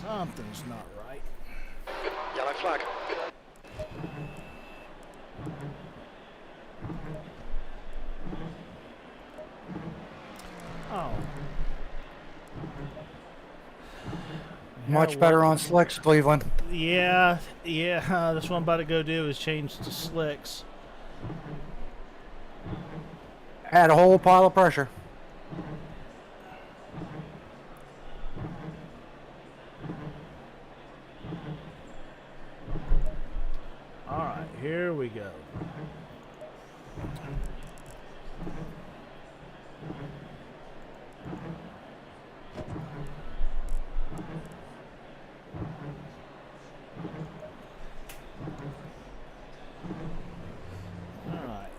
Something's not right.
Yellow flag.
Oh.
Much better on slicks, Cleveland.
Yeah. That's what I'm about to go do is change to slicks.
Add a whole pile of pressure.
All right, here we go. All right.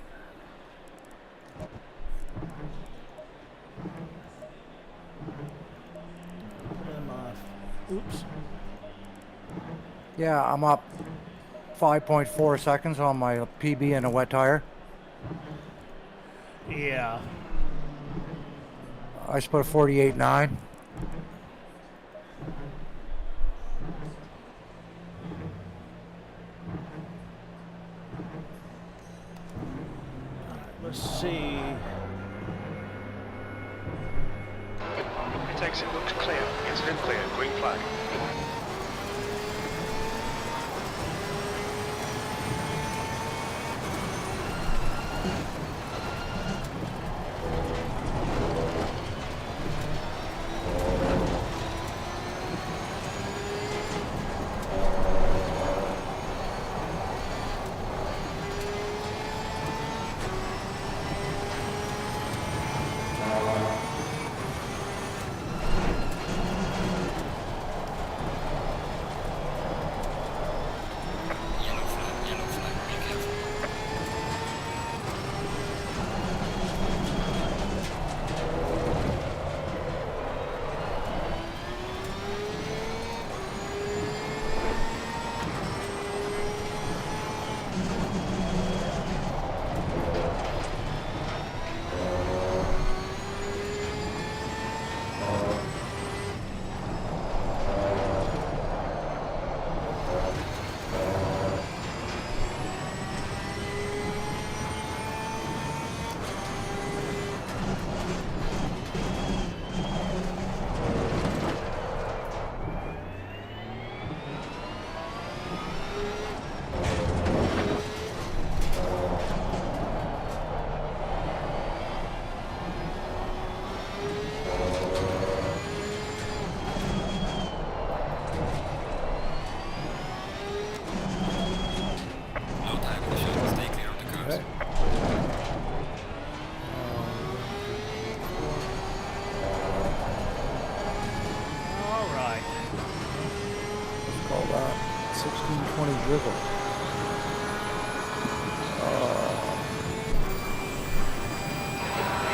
Oops.
Yeah, I'm up 5.4 seconds on my PB and a wet tire.
Yeah.
I just put a 48.9.
Let's see.
Its exit looks clear. Incident clear. Green flag.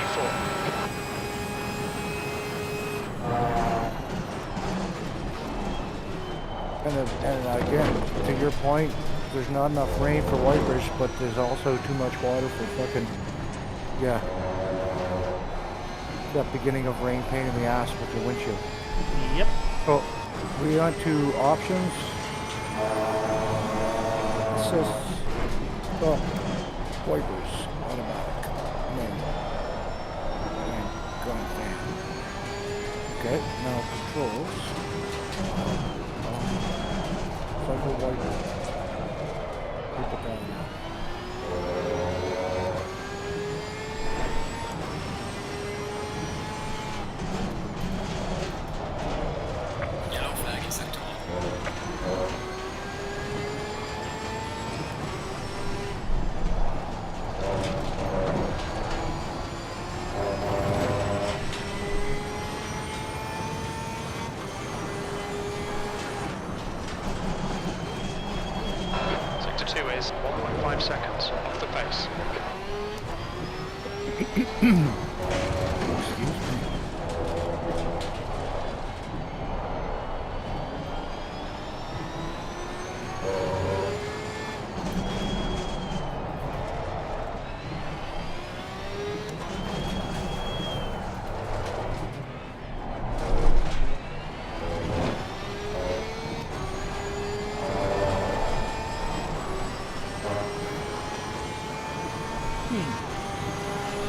E4.
And again, to your point, there's not enough rain for wipers, but there's also too much water for fucking, yeah. That beginning of rain pain in the ass with your windshield.
Yep.
So, we went to options. Assist. Oh, wipers, automatic, manual, and gun fan. Okay, now controls. Cycle wiper. Keep it down now.
Yellow flag in sector 1.
Sector 2 is 1.5 seconds off the pace.
Excuse me.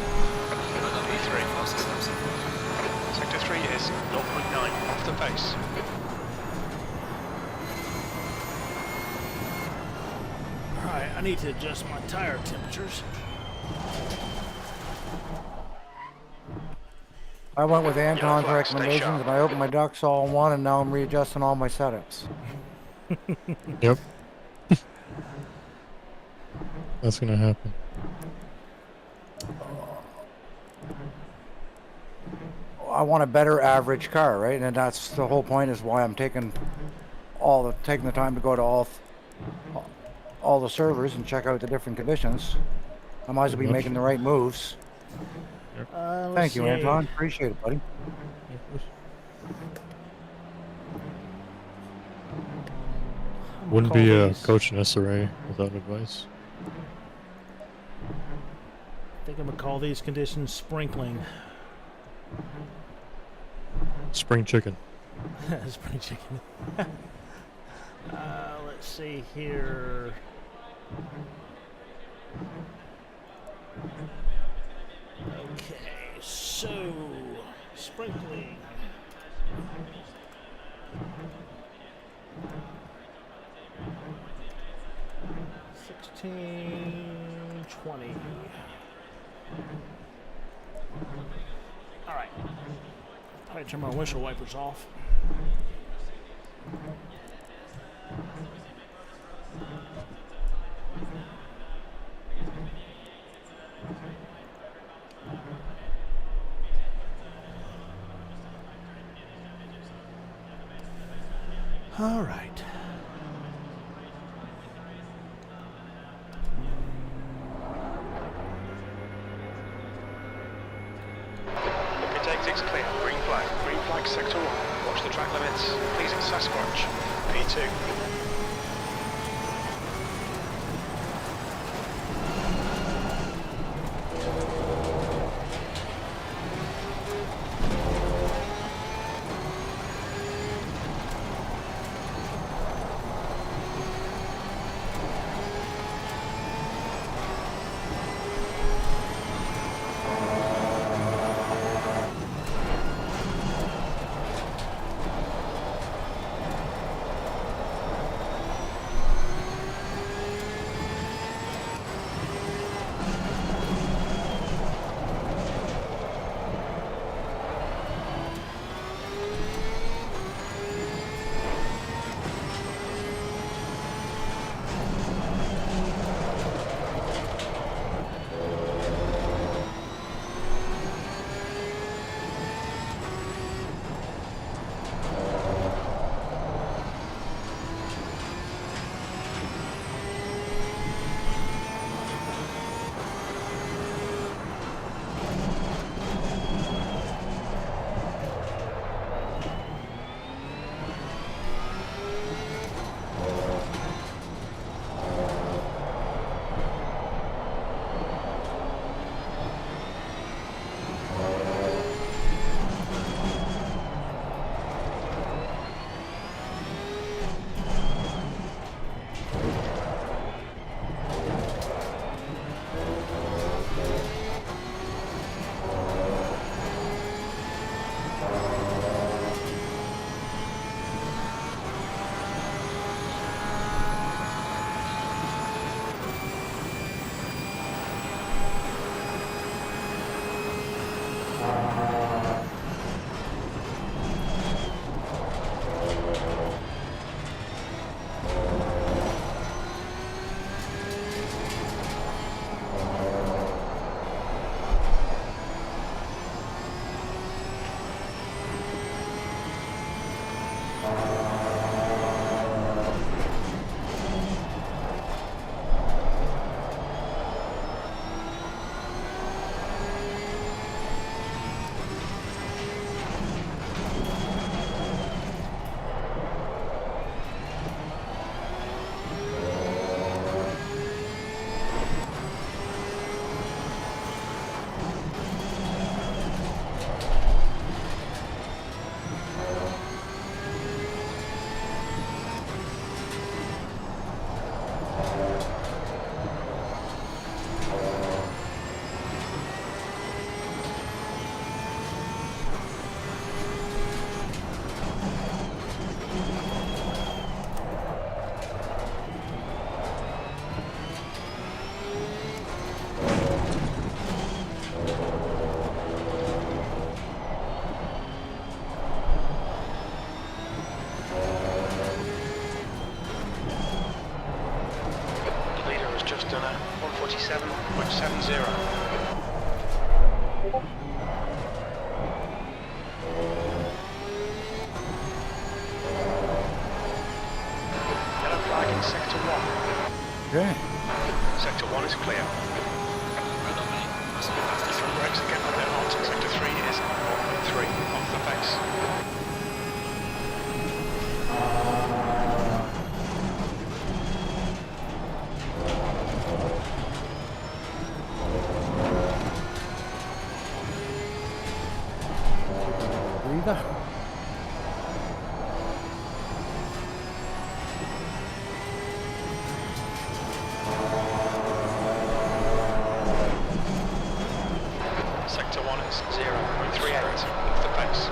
E3.
Fastest lap so far.
Sector 3 is 0.9 off the pace.
Alright, I need to adjust my tire temperatures.
I went with Anton's
flag, stay
recommendations
sharp.
and I opened my ducts all in one and now I'm readjusting all my setups.
Yep. That's gonna happen.
I want a better average car, right? And that's the whole point is why I'm taking the time to go to all the servers and check out the different conditions. I might as well be
Pretty much.
making the right moves.
Let's
Thank you,
see.
Anton. Appreciate it, buddy.
Wouldn't
Call
be a
these-
coach in SRA without advice.
I think I'm gonna call these conditions sprinkling.
Spring chicken.
Spring chicken. Let's see here. Okay, so sprinkling. $16.20. All right. Probably turn my windshield wipers off. All right.
Pit exit's clear. Green flag. Green flag sector 1. Watch the track limits. Pleasing Sasquatch. P2. just done a 147.70. Yellow flag in sector 1.
Okay.
Sector 1 is clear.
Well done, mate. That's the fastest
Front
one.
brakes again when they're hot. Sector 3 is 0.3 off the base.
Breather.
Sector 1 is 0.38 off the base.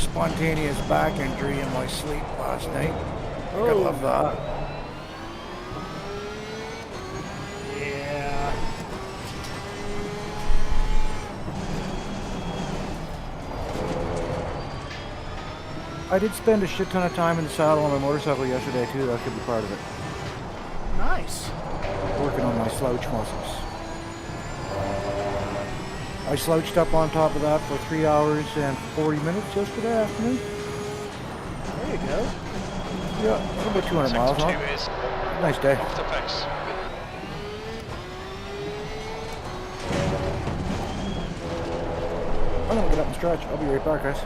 Spontaneous back injury in my sleep last night.
Oh.
Gotta love that.
Yeah.
I did spend a shit ton of time in the saddle on my motorcycle yesterday too. That could be part of it.
Nice.
Working on my slouch muscles. I slouched up on top of that for 3 hours and 40 minutes yesterday afternoon.
There you go.
Yeah, about 200 miles,
Sector 2
huh?
is
Nice day.
off the base.
I'm gonna get up and stretch. I'll be right back, guys.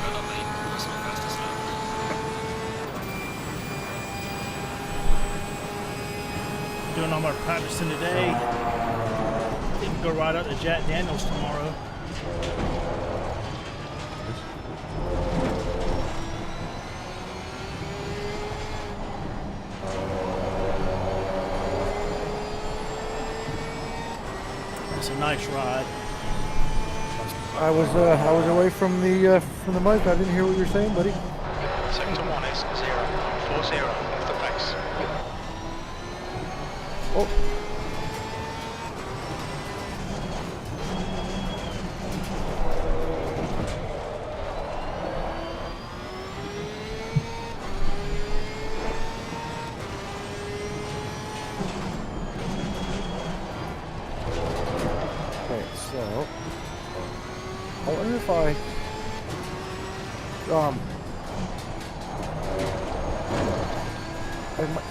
Well done, mate. That's the fastest one.
Doing all my practicing today. Didn't go right up to Jack Daniels tomorrow. It's a nice ride.
I was away from the mic. I didn't hear what you were saying, buddy.
Sector 1 is 0.40 off the base.
Oh. Okay, so I wonder if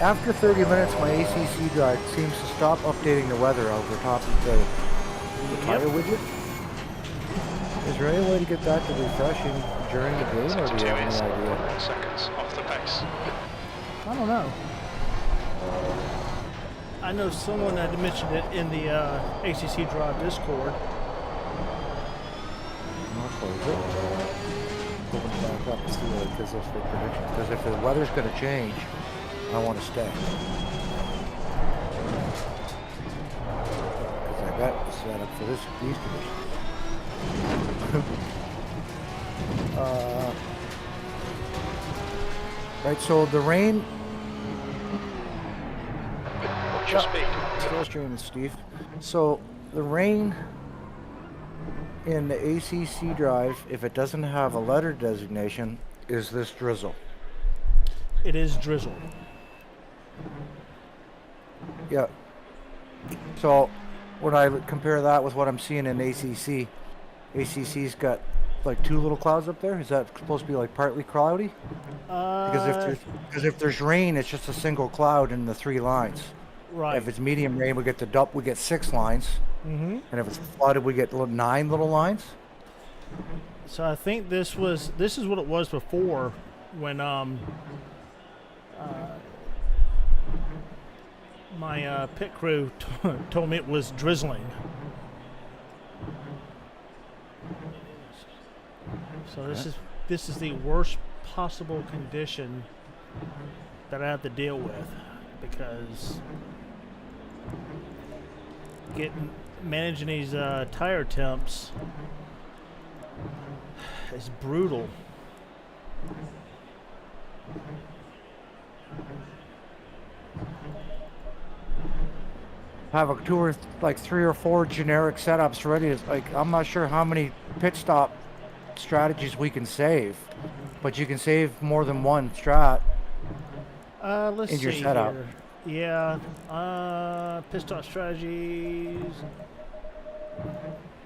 after 30 minutes, my ACC drive seems to stop updating the weather over top of the tire widget. Is there any way to get that to refreshing during the game, or
Sector
do
2
you have
is
any idea?
0.1 seconds off the base.
I don't know. I know someone had mentioned it in the ACC Drive Discord.
I'll close it. Open it back up and see what it gives us for prediction. Because if the weather's going to change, I want to stay. Because I got the setup for these conditions. Right, so the rain.
Watch your speed.
Still streaming, Steve. So the rain in the ACC drive, if it doesn't have a letter designation, is this drizzle.
It is drizzle.
Yeah. So when I compare that with what I'm seeing in ACC, ACC's got like 2 little clouds up there. Is that supposed to be like partly cloudy? Because if there's rain, it's just a single cloud in the 3 lines.
Right.
If it's medium rain, we get 6 lines.
Mm-hmm.
And if it's flooded, we get 9 little lines.
So I think this is what it was before when my pit crew told me it was drizzling. So this is the worst possible condition that I have to deal with, because managing these tire temps is brutal.
Have a two or like 3 or 4 generic setups ready. It's like I'm not sure how many pit stop strategies we can save, but you can save more than one strat.
Let's
In your
see
setup.
here. Yeah. Pit stop strategies.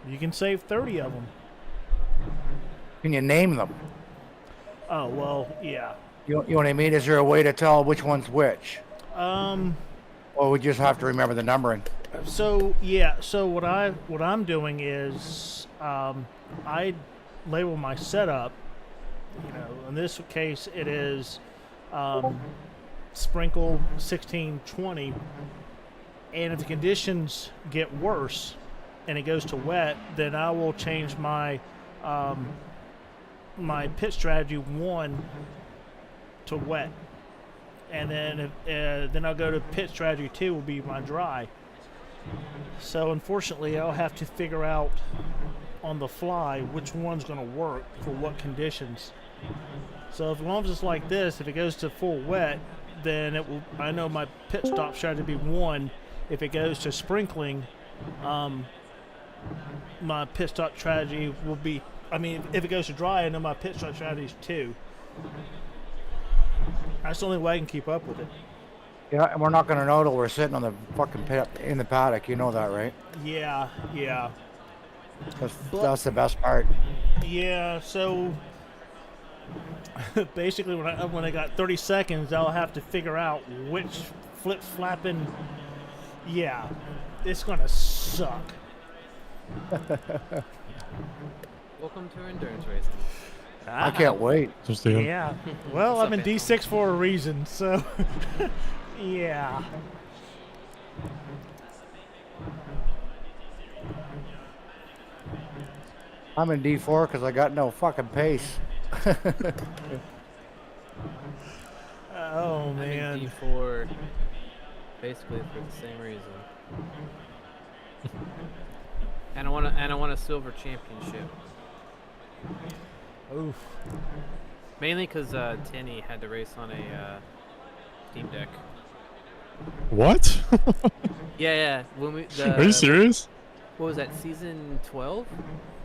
You can save 30 of them.
Can you name them?
Oh well, yeah.
You know what I mean? Is there a way to tell which one's which? Or we just have to remember the numbering?
So yeah. So what I'm doing is I label my setup. You know, in this case, it is sprinkle 1620, and if the conditions get worse and it goes to wet, then I will change my my pit strategy 1 to wet, and then I'll go to pit strategy 2 will be my dry. So unfortunately, I'll have to figure out on the fly which one's going to work for what conditions. So as long as it's like this, if it goes to full wet, then it will. I know my pit stop strategy will be 1. If it goes to sprinkling, my pit stop strategy will be. I mean, if it goes to dry, I know my pit stop strategy is 2. That's the only way I can keep up with it.
Yeah, and we're not gonna know till we're sitting on the fucking pit in the paddock. You know that, right?
Yeah, yeah,
That's the best part.
yeah. So basically, when I got 30 seconds, I'll have to figure out which flip flapping. Yeah, it's gonna suck.
Welcome to endurance racing.
I can't wait.
Just the
Yeah. Well, I'm in D6 for a reason, so yeah.
I'm in D4 because I got no fucking pace.
Oh
I'm
man.
in D4 basically for the same reason. And I want a silver championship.
Oof.
Mainly because Tinny had to race on a Steam Deck.
What?
Yeah. When we
Are you serious?
What was that? Season 12?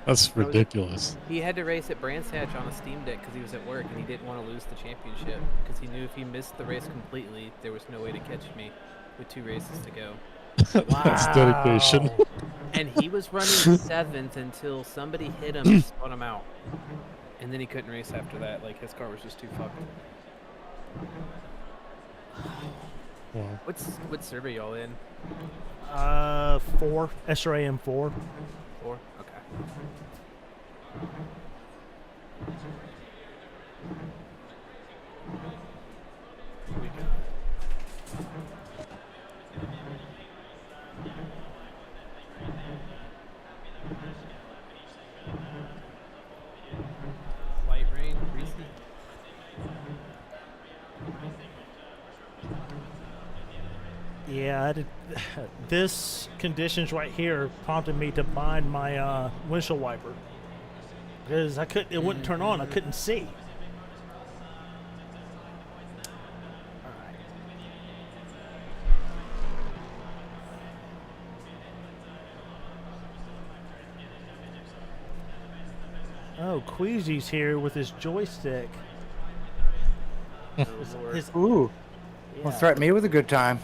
That's ridiculous.
He had to race at Brands Hatch on a Steam Deck because he was at work and he didn't want to lose the championship because he knew if he missed the race completely, there was no way to catch me with 2 races to go.
That's dedication.
And he was running 7th until somebody hit him and spun him out. And then he couldn't race after that. Like, his car was just too fucked.
Wow.
What server y'all in?
4 SRAM 4.
4? Okay.
We got
Light rain, greasy.
Yeah, this conditions right here prompted me to bind my windshield wiper because it wouldn't turn on. I couldn't see. Oh, Queasy's here with his joystick.
Oh, Lord.
Ooh, don't threaten me with a good time.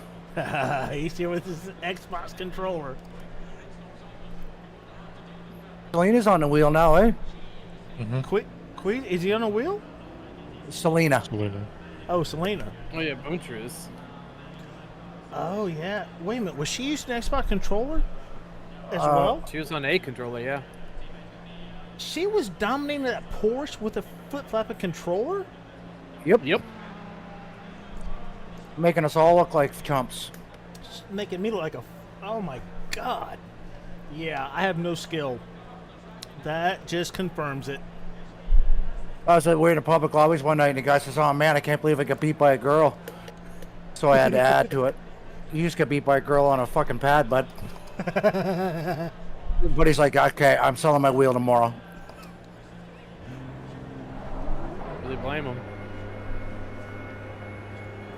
He's here with his Xbox controller.
Selena's on the wheel now, eh?
Queen, is he on a wheel?
Selena.
Selena.
Oh, Selena.
Oh yeah, Buncher is.
Oh yeah. Wait a minute. Was she using an Xbox controller as well?
She was on a controller, yeah.
She was dominating that Porsche with a flip-flapping controller?
Yep.
Making us all look like chumps.
Just making me look like a... Oh my god. Yeah, I have no skill. That just confirms it.
I was we're in a public lobbies one night and the guy says, "Oh man, I can't believe I got beat by a girl." So I had to add to it. You just got beat by a girl on a fucking pad, bud. But he's like, okay, I'm selling my wheel tomorrow.
Really blame him.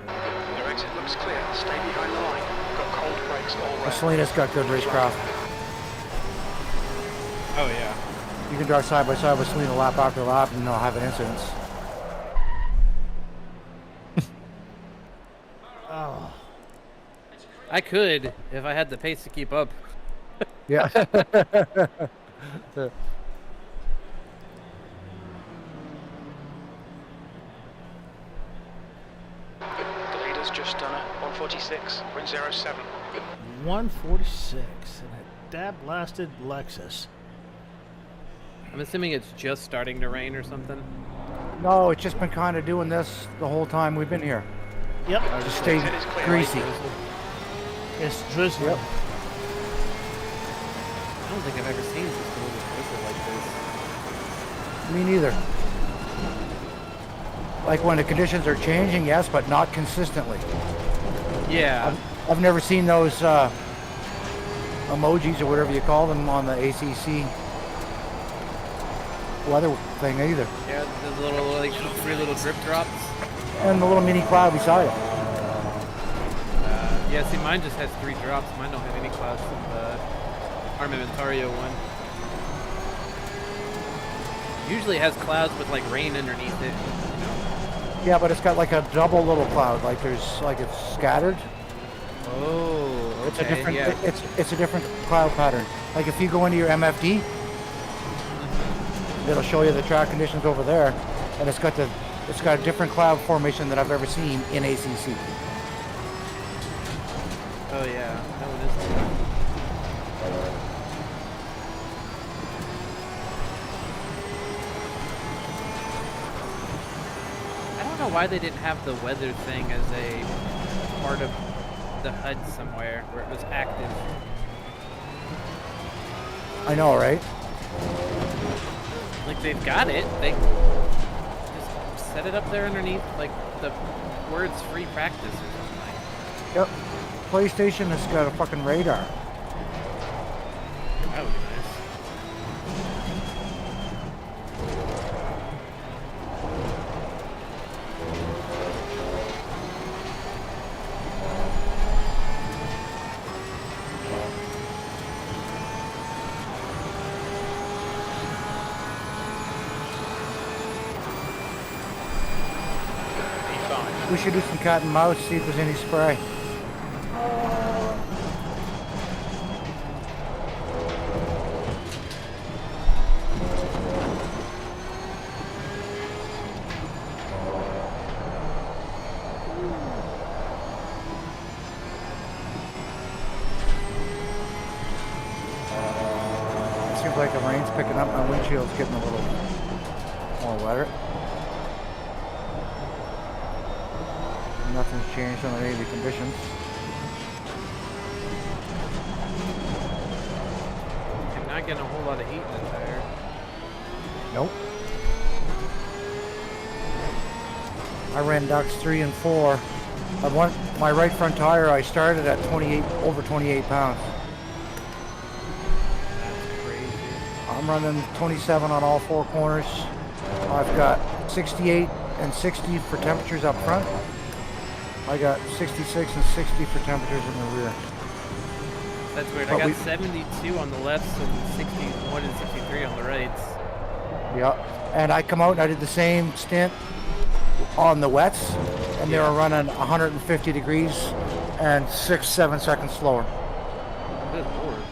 Your exit looks clear. Stay behind the line. Got cold brakes all round.
Selena's got good racecraft.
Oh yeah.
You can drive side by side with Selena lap after lap and not have an incident.
Oh.
I could if I had the pace to keep up.
Yeah.
The leader's just done it. 146. We're in 07.
146 and a dab-blasted Lexus.
I'm assuming it's just starting to rain or something.
No, it's just been kind of doing this the whole time we've been here.
Yep.
Just stay
Exit is clear.
greasy.
It's drizzling.
Yep.
I don't think I've ever seen this little twisted like this.
Me neither. Like when the conditions are changing, yes, but not consistently.
Yeah.
I've never seen those emojis or whatever you call them on the ACC weather thing either.
Yeah, the little like 3 little drip drops.
And the little mini cloud beside it.
Yeah, see, mine just has 3 drops. Mine don't have any clouds in the Armamentario one. Usually it has clouds with like rain underneath it. You know?
Yeah, but it's got like a double little cloud. Like there's like it's scattered.
Oh, okay.
It's a different.
Yeah.
It's a different cloud pattern. Like if you go into your MFD, it'll show you the track conditions over there, and it's got a different cloud formation that I've ever seen in ACC.
Oh yeah, that one is cool. I don't know why they didn't have the weather thing as a part of the HUD somewhere where it was active.
I know, right?
Like they've got it. They just set it up there underneath like the words free practice or something.
Yep. PlayStation has got a fucking radar.
That would be nice.
E5.
We should do some cat and mouse, see if there's any spray. Seems like the rain's picking up, my windshield's getting a little more wetter. Nothing's changed on any of the conditions.
I'm not getting a whole lot of heat in the tire.
Nope. I ran ducks 3 and 4. My right front tire, I started at over 28 pounds.
That's crazy.
I'm running 27 on all 4 corners. I've got 68 and 60 for temperatures up front. I got 66 and 60 for temperatures in the rear.
That's weird.
But
I got 72 on the left and 61 and 63 on the right.
Yeah. And I come out and I did the same stint on the wets, and they were running 150 degrees and 6-7 seconds slower.
Good lord.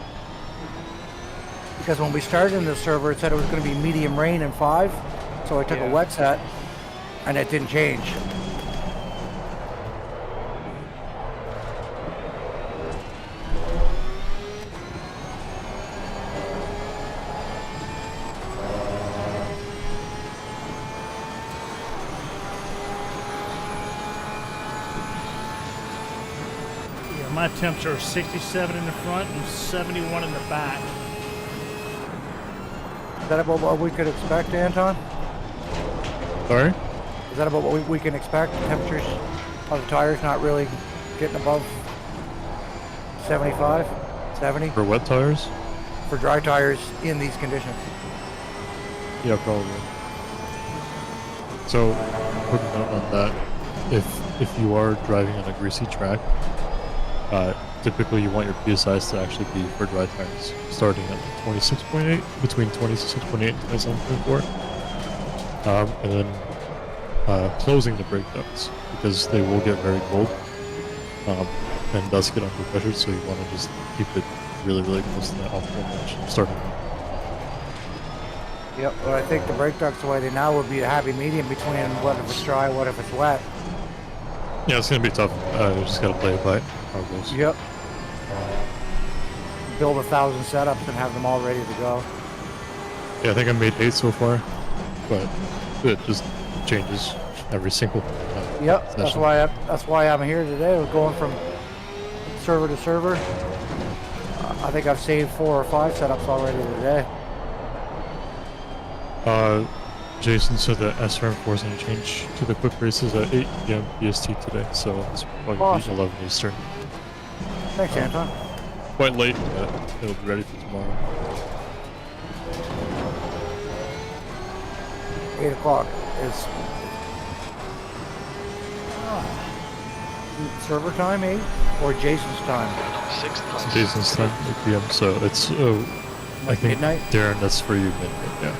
Because when we started in the server, it said it was going to be medium rain in 5, so I took a wet set, and it didn't change.
Yeah, my temperature is 67 in the front and 71 in the back.
Is that about what we could expect, Anton?
Sorry?
Is that about what we can expect? Temperatures of the tires not really getting above 75? 70
For wet tires?
for dry tires in these conditions.
Yeah, probably. So, quick note on that. If you are driving on a greasy track, typically you want your PSIs to actually be for dry tires starting at like 26.8, between 26.8 and 27.4. And then closing the brake ducts because they will get very cold and does get under pressure, so you want to just keep it really, really close to that optimal range starting.
Yep, but I think the brake ducts the way they now would be a happy medium between what if it's dry, what if it's wet.
Yeah, it's going to be tough. You just got to play it by how it goes.
Yep. Build 1,000 setups and have them all ready to go.
Yeah, I think I made 8 so far, but it just changes every single
Yep,
session.
that's why I'm here today. We're going from server to server. I think I've saved 4 or 5 setups already today.
Jason said that SRM4 is going to change to the quick races at 8 p.m. PST today, so it's probably
Awesome.
11 Eastern.
Thanks, Anton.
Quite late, but it'll be ready for tomorrow.
8 o'clock is server time, 8? Or Jason's time?
Sixth place.
Jason's time, 8 p.m., so it's, I
Like
think,
midnight?
Darren, that's for you, midnight, yeah.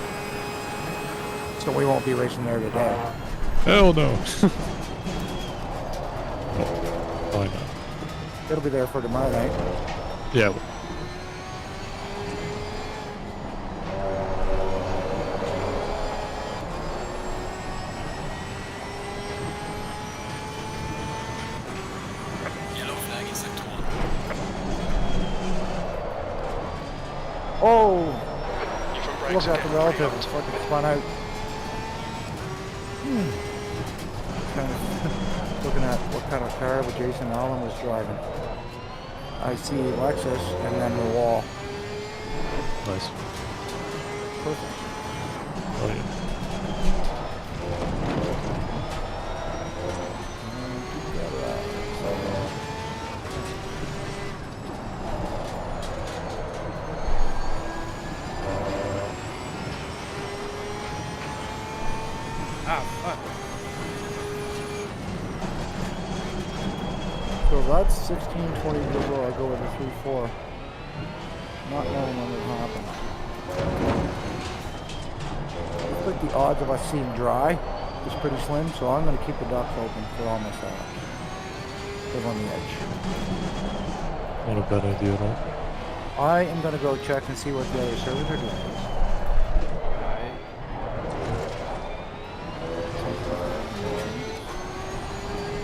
So we won't be racing there today.
Hell no. Oh, why not?
It'll be there for tomorrow night.
Yeah.
Yellow flag in sector 1.
Oh!
Your front brakes
Look
are
at the
getting
relative.
pretty
It's
hot.
fucking spun out. Kind of looking at what kind of car with Jason Allen was driving. I see Lexus and then the wall.
Nice.
Perfect.
Oh, yeah.
So that's 1620 Google. I go with a 3-4. Not knowing when it'll happen. Looks like the odds of us seeing dry is pretty slim, so I'm going to keep the ducts open for all my setups. Live on the edge.
Not a bad idea at all.
I am going to go check and see what the other servers are doing.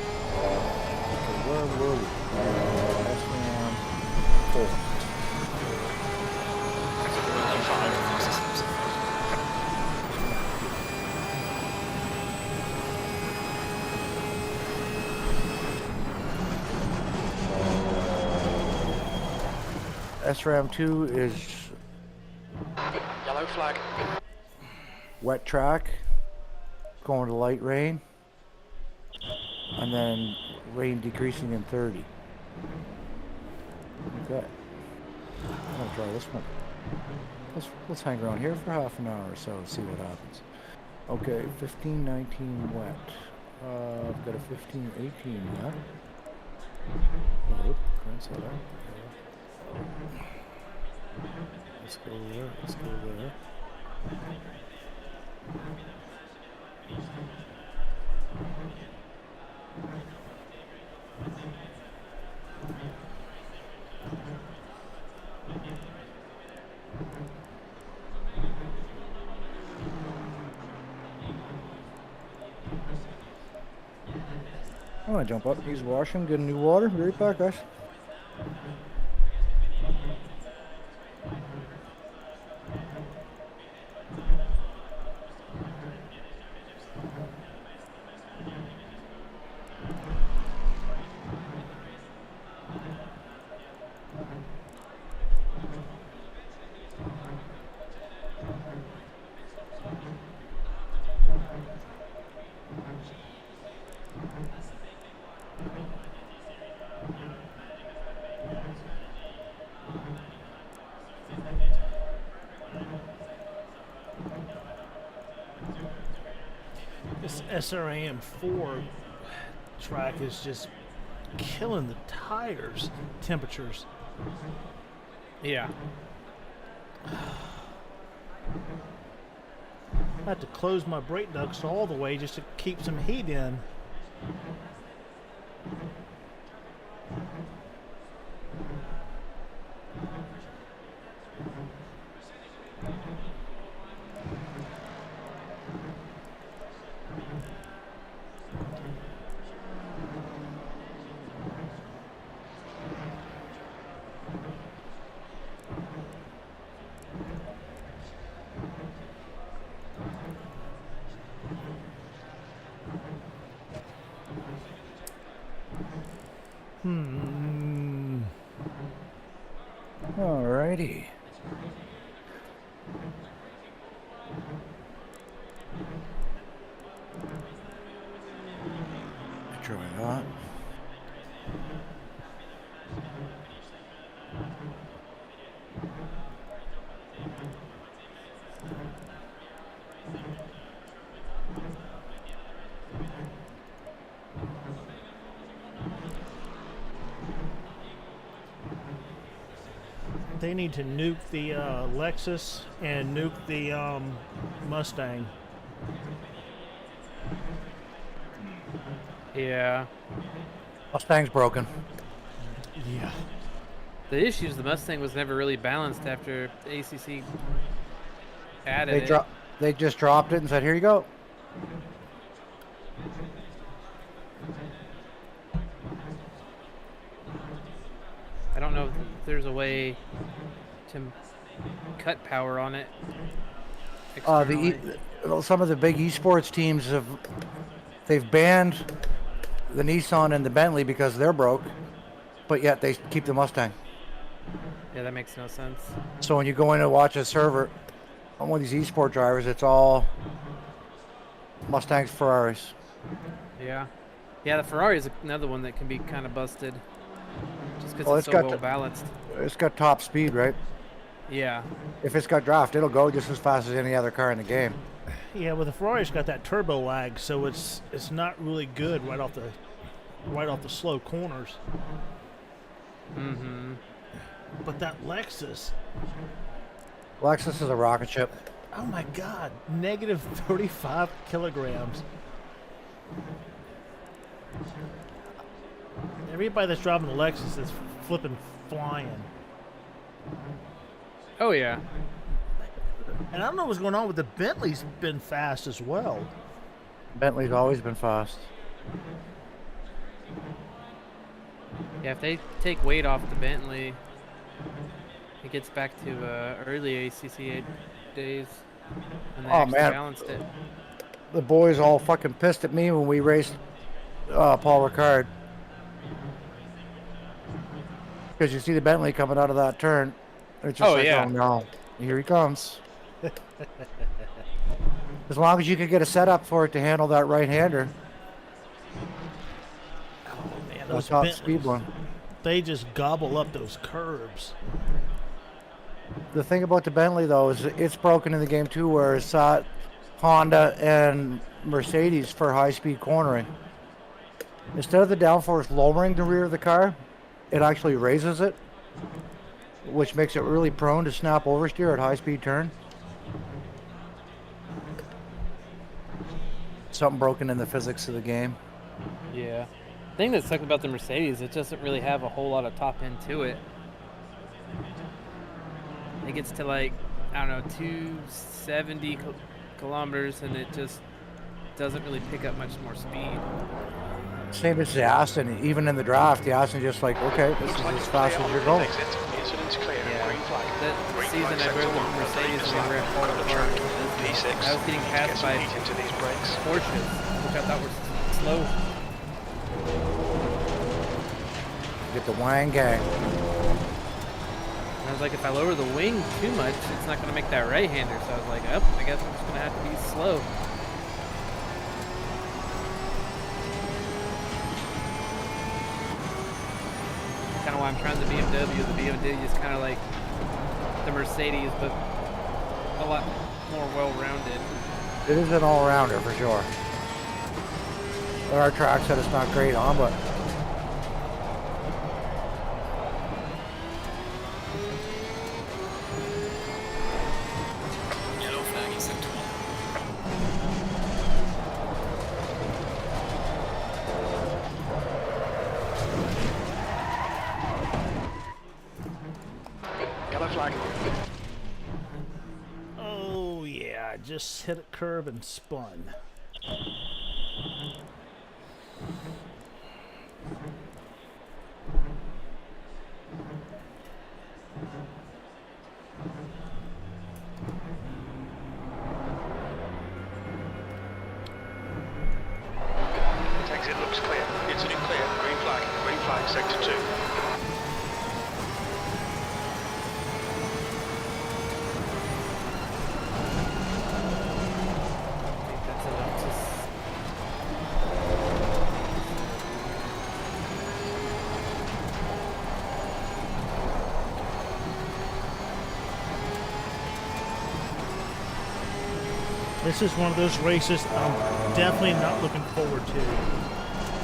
Okay, where were we? SRAM 4.
Yellow flag, fastest laps of
SRAM 2 is
Yellow flag.
wet track, going to light rain, and then rain decreasing in 30. Okay. I'm gonna try this one. Let's hang around here for half an hour or so and see what happens. Okay, 15, 19 wet. I've got a 15, 18 wet. Oh, can't say that. Let's go there, let's go there. I'm gonna jump up, use washroom, get a new water. Be right back, guys.
SRAM4 track is just killing the tires temperatures.
Yeah.
I have to close my brake ducts all the way just to keep some heat in.
Alrighty. Try that.
They need to nuke the Lexus and nuke the Mustang.
Yeah.
Mustang's broken.
Yeah.
The issue is the Mustang was never really balanced after ACC added
They
it.
They just dropped it and said, "Here you go."
I don't know if there's a way to cut power on it. externally.
Some of the big esports teams they've banned the Nissan and the Bentley because they're broke, but yet they keep the Mustang.
Yeah, that makes no sense.
So when you go in and watch a server on one of these esport drivers, it's all Mustangs, Ferraris.
Yeah. Yeah, the Ferrari is another one that can be kind of busted. Just because
Well,
it's
it's
so
got
well balanced.
It's got top speed, right?
Yeah.
If it's got draft, it'll go just as fast as any other car in the game.
Yeah, well the Ferrari's got that turbo lag, so it's not really good right off the slow corners.
Mm-hmm.
But that Lexus,
Lexus is a rocket ship.
oh my God, negative 35 kilograms. Everybody that's driving the Lexus is flipping flying.
Oh, yeah.
And I don't know what's going on with the Bentley's been fast as well.
Bentley's always been fast.
Yeah, if they take weight off the Bentley, it gets back to early ACC days. And they
Oh,
actually
man.
balanced it.
The boys all fucking pissed at me when we raced Paul Ricard. Because you see the Bentley coming out of that turn. It's just
Oh,
like,
yeah.
oh no, here he comes. As long as you can get a setup for it to handle that right-hander.
Oh man,
That
those
top
Bentleys,
speed one.
they just gobble up those curbs.
The thing about the Bentley though is it's broken in the game too, where it's Honda and Mercedes for high-speed cornering. Instead of the downforce lowering the rear of the car, it actually raises it, which makes it really prone to snap oversteer at high-speed turn. Something broken in the physics of the game.
Yeah. The thing that sucks about the Mercedes, it doesn't really have a whole lot of top end to it. It gets to like, I don't know, 270 kilometers, and it just doesn't really pick up much more speed.
Same as the Aston. Even in the draft, the Aston just like, okay, this is as fast as you're going.
Exit. Incident's clear.
Yeah.
Green flag.
That
Green
season
flag
I drove
sector
the
1,
Mercedes
leaders
and we were
lap.
at Paul
Front of the
Ricard.
track. P6.
I was getting
Get
passed
some
by
heat into these brakes.
Porsches, which I thought were slow.
Get the Wang gang.
And I was like, if I lower the wing too much, it's not going to make that right-hander. So I was like, oh, I guess I'm just going to have to be slow. Kind of why I'm trying the BMW. The BMW is kind of like the Mercedes, but a lot more well-rounded.
It is an all-rounder for sure. There are tracks that it's not great on, but
Yellow flag in sector 1.
Yellow flag.
Oh yeah, I just hit a curb and spun.
Exit looks clear. Incident clear. Green flag. Green flag, sector 2.
I think that's enough to
This is one of those races I'm definitely not looking forward to.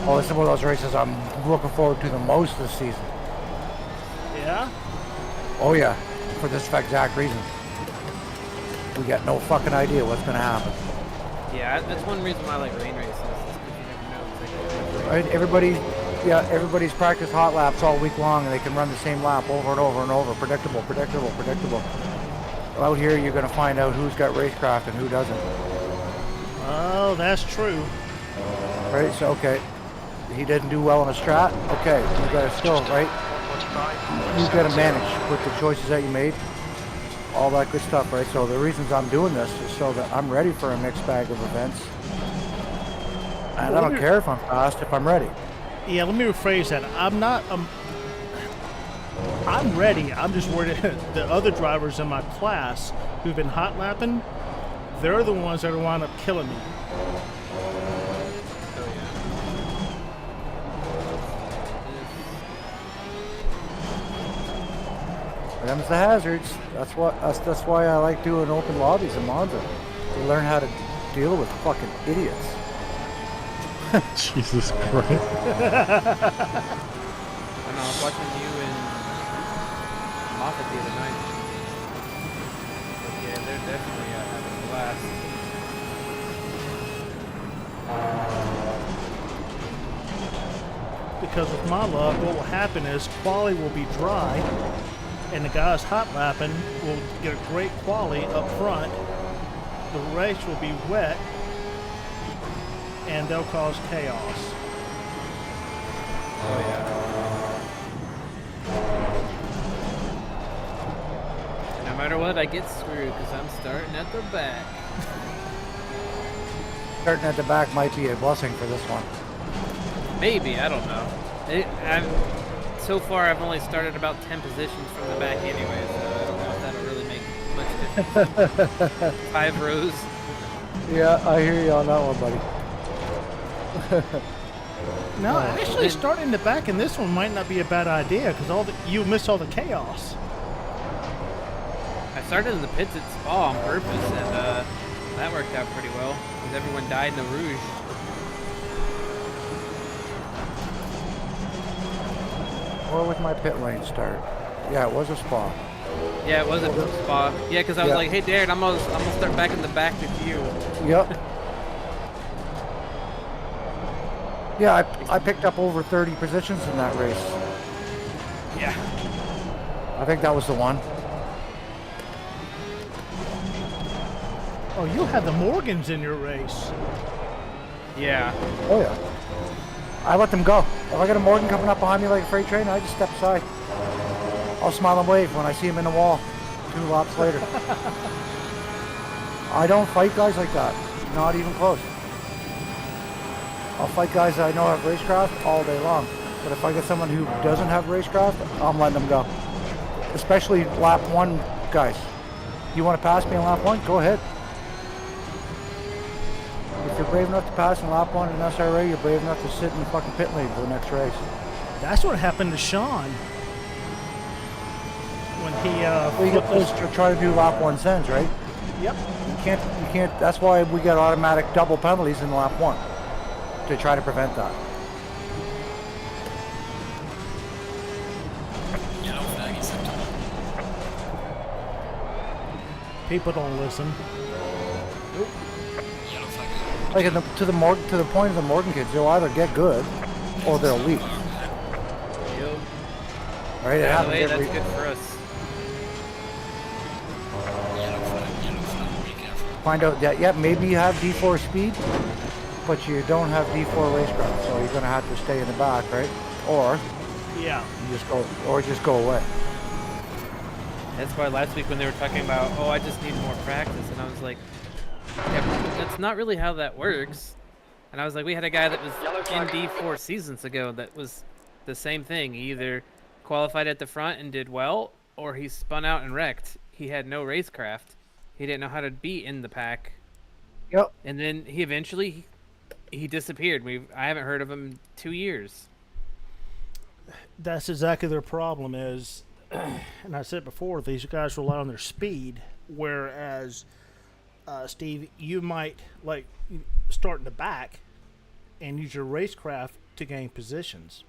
oh, this is one of those races I'm looking forward to the most this season.
Yeah?
Oh yeah, for this exact reason. We got no fucking idea what's gonna happen.
Yeah, that's one reason why I like rain races. Is because you never know. It's like,
Right? Everybody's practiced hot laps all week long, and they can run the same lap over and over and over. Predictable, predictable, predictable. Out here, you're gonna find out who's got racecraft and who doesn't.
Oh, that's true.
Right? So okay, he didn't do well on a strat. Okay, you gotta still right.
145.
You gotta manage with the choices that you made. All that good stuff, right? So the reasons I'm doing this is so that I'm ready for a mixed bag of events. And I don't care if I'm fast, if I'm ready.
Yeah, let me rephrase that. I'm not. I'm ready. I'm just worried the other drivers in my class who've been hot lapping, they're the ones that are wind up killing me.
Them's the hazards. That's why I like doing open lobbies in Monza. To learn how to deal with fucking idiots.
Jesus Christ.
I know, I was watching you and Moffat the other night. But yeah, they're definitely having a blast.
Because with my luck, what will happen is quali will be dry, and the guys hot lapping will get a great quali up front. The race will be wet, and they'll cause chaos.
Oh yeah. No matter what, I get screwed because I'm starting at the back.
Starting at the back might be a blessing for this one.
Maybe, I don't know. So far, I've only started about 10 positions from the back anyway, so I don't know if that'll really make much difference. 5 rows.
Yeah, I hear you on that one, buddy.
No, actually starting in the back in this one might not be a bad idea because you miss all the chaos.
I started in the pits at Spa on purpose, and that worked out pretty well because everyone died in the Rouge.
Or with my pit lane start. Yeah, it was a Spa.
Yeah, it was at Spa. Yeah, because I was like, hey, Darren, I'm gonna start back in the back with you.
Yep. Yeah, I picked up over 30 positions in that race.
Yeah.
I think that was the one.
Oh, you had the Morgans in your race.
Yeah.
Oh yeah. I let them go. If I got a Morgan coming up behind me like a freight train, I just step aside. I'll smile and wave when I see him in the wall 2 laps later. I don't fight guys like that. Not even close. I'll fight guys that I know have racecraft all day long. But if I get someone who doesn't have racecraft, I'm letting them go. Especially lap 1 guys. You want to pass me in lap 1? Go ahead. If you're brave enough to pass in lap 1 in SRA, you're brave enough to sit in the fucking pit lane for the next race.
That's what happened to Sean when he
Well, you
flipped
get to try to do lap 1 sends, right?
Yep.
You can't, that's why we get automatic double penalties in lap 1. to try to prevent that.
Yellow flag is acceptable.
People don't listen.
Yellow flag.
Like to the point of the Morgan kids, they'll either get good or they'll leave.
Yep.
Right? It
By the
happens
way, that's
every.
good for us.
Yellow flag, be careful.
Find out that maybe you have D4 speed, but you don't have D4 racecraft, so you're gonna have to stay in the back, right? Or
Yeah.
you just go away.
That's why last week when they were talking about, oh, I just need more practice, and I was like, yeah, but that's not really how that works. And I was like, we had a guy that was in D4 seasons ago that was the same thing. He either qualified at the front and did well, or he spun out and wrecked. He had no racecraft. He didn't know how to be in the pack.
Yep.
And then he eventually he disappeared. I haven't heard of him in 2 years.
That's exactly their problem is, and I said before, these guys rely on their speed, whereas, Steve, you might start in the back and use your racecraft to gain positions.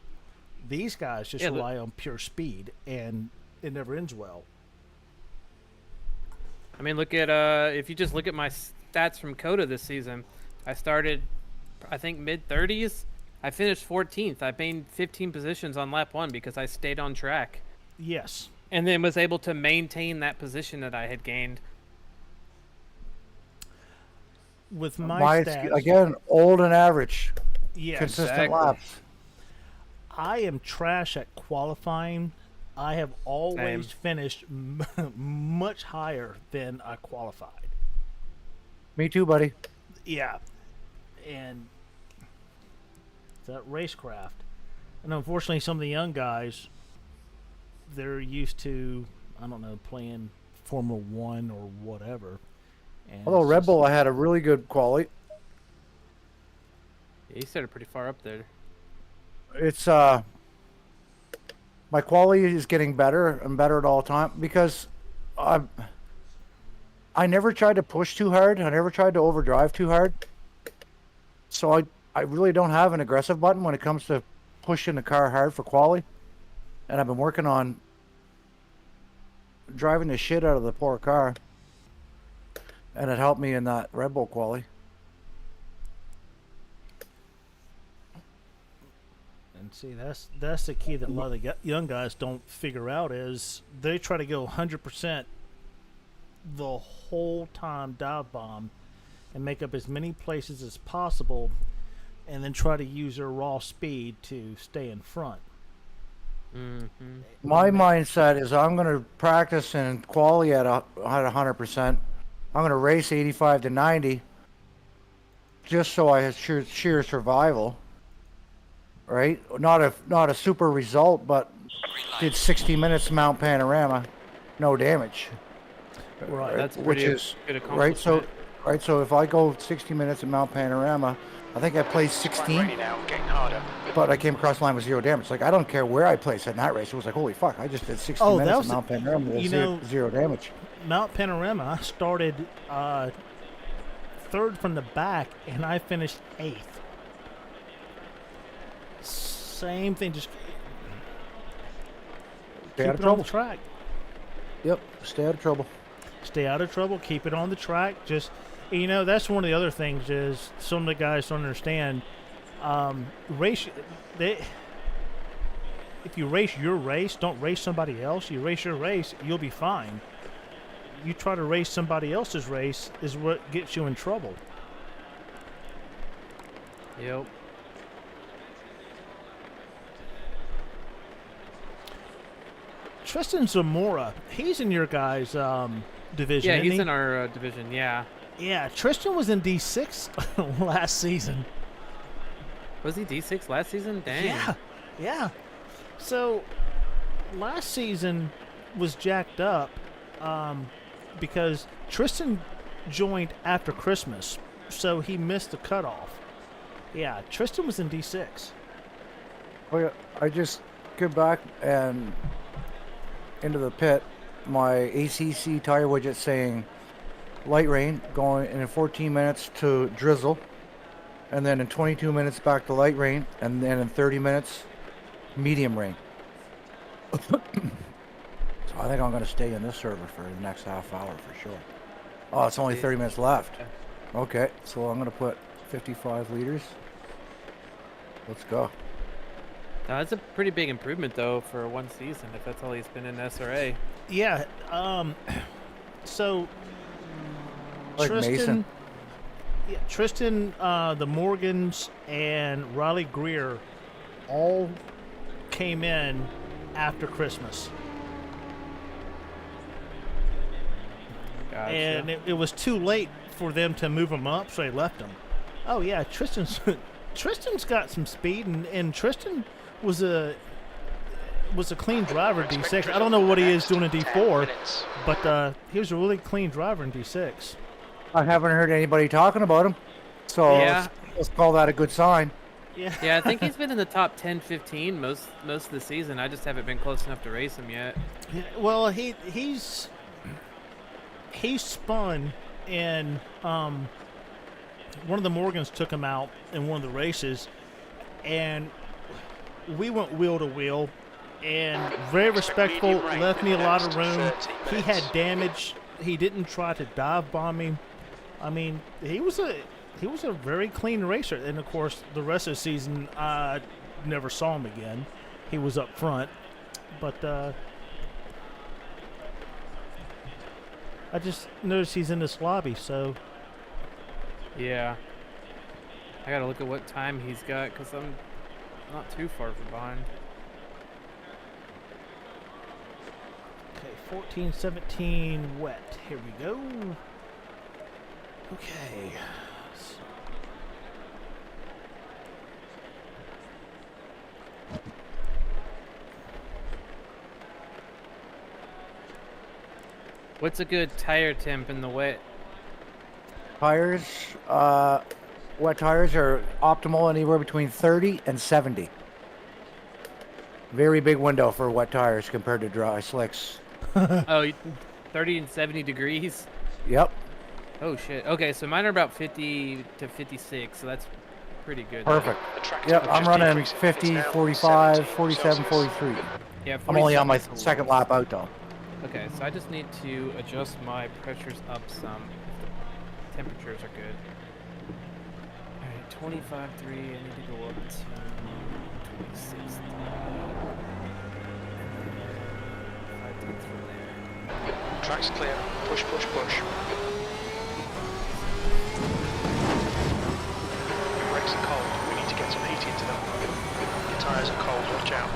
These guys just rely on pure speed, and it never ends well.
I mean, look at if you just look at my stats from Coda this season, I started, I think, mid-30s. I finished 14th. I gained 15 positions on lap 1 because I stayed on track.
Yes.
And then was able to maintain that position that I had gained.
With my stats,
again, old and average,
yeah,
consistent
exactly.
laps.
I am trash at qualifying. I have always finished much higher than I qualified.
Me too, buddy.
Yeah, and that racecraft, and unfortunately, some of the young guys, they're used to, I don't know, playing Formula One or whatever. And
Although
it's
Red
just-
Bull, I had a really good quality.
Yeah, you started pretty far up there.
It's my quality is getting better and better at all time because I never tried to push too hard. I never tried to overdrive too hard. So I really don't have an aggressive button when it comes to pushing the car hard for quali. And I've been working on driving the shit out of the poor car. And it helped me in that Red Bull quali.
And see, that's the key that a lot of the young guys don't figure out is they try to go 100% the whole time dive bomb and make up as many places as possible and then try to use their raw speed to stay in front.
Mm-hmm.
My mindset is I'm going to practice and quali at 100%. I'm going to race 85 to 90 just so I have sheer survival. Right? Not a super result, but did 60 minutes Mount Panorama, no damage.
Right.
That's
Which
pretty
is
good
right. So
accomplishment.
if I go 60 minutes at Mount Panorama, I think I placed
Quite
16,
ready now, getting harder.
but I came across the line with 0 damage. Like I don't care where I placed in that race. It was like holy fuck! I just did 60
Oh, that
minutes at
was-
Mount Panorama with
you know-
zero damage.
Mount Panorama, I started third from the back and I finished 8th. Same thing, just
Stay
keep
out of
it on
trouble.
the track.
Yep, stay out of trouble.
Stay out of trouble, keep it on the track. Just, that's one of the other things is some of the guys don't understand. If you race your race, don't race somebody else. You race your race, you'll be fine. You try to race somebody else's race is what gets you in trouble.
Yep.
Tristan Zamora, he's in your guys' division.
Yeah,
isn't
he's
he?
in our division. Yeah.
Yeah, Tristan was in D6 last season.
Was he D6 last season? Dang.
Yeah. So last season was jacked up because Tristan joined after Christmas, so he missed the cutoff. Yeah, Tristan was in D6.
Oh yeah, I just get back and into the pit. My ACC tire widget saying light rain going in 14 minutes to drizzle. and then in 22 minutes back to light rain, and then in 30 minutes, medium rain. So I think I'm going to stay in this server for the next half hour for sure. Oh, it's only 30 minutes left. Okay, so I'm going to put 55 liters. Let's go.
Now, that's a pretty big improvement, though, for one season, if that's all he's been in SRA.
Yeah. So
Like
Tristan,
Mason.
yeah, Tristan, the Morgans, and Riley Greer all came in after Christmas,
Gotcha.
and it was too late for them to move them up, so they left them. Oh yeah, Tristan's got some speed, and Tristan was a clean driver in D6. I don't know what he is doing in D4, but he was a really clean driver in D6.
I haven't heard anybody talking about him, so
Yeah.
let's call that a good sign.
Yeah.
Yeah, I think he's been in the top 10, 15 most of the season. I just haven't been close enough to race him yet.
Well, he's spun, and one of the Morgans took him out in one of the races, and we went wheel to wheel, and very respectful, left me a lot of room. He had damage. He didn't try to dive bomb me. I mean, he was a very clean racer, and of course, the rest of the season I never saw him again. He was up front, but I just noticed he's in this lobby, so
Yeah. I gotta look at what time he's got, because I'm not too far from behind.
okay, 14-17 wet. Here we go. Okay.
What's a good tire temp in the wet?
Tires, wet tires are optimal anywhere between 30 and 70. Very big window for wet tires compared to dry slicks.
Oh, 30 and 70 degrees?
Yep,
Oh, shit. Okay, so mine are about 50 to 56, so that's pretty good.
perfect.
The track
Yep,
time
I'm
just
running
decreasing.
50,
It's now
45,
17
47,
Celsius.
43.
Yeah,
I'm only on my
47 is the
second
lowest.
lap out though.
Okay, so I just need to adjust my pressures up some if the temperatures are good. Alright, 25.3, I need to go up to 26.3. And then 5 from there.
Track's clear. Push, push, push. Your brakes are cold. We need to get some heat into them. Your tyres are cold. Watch out.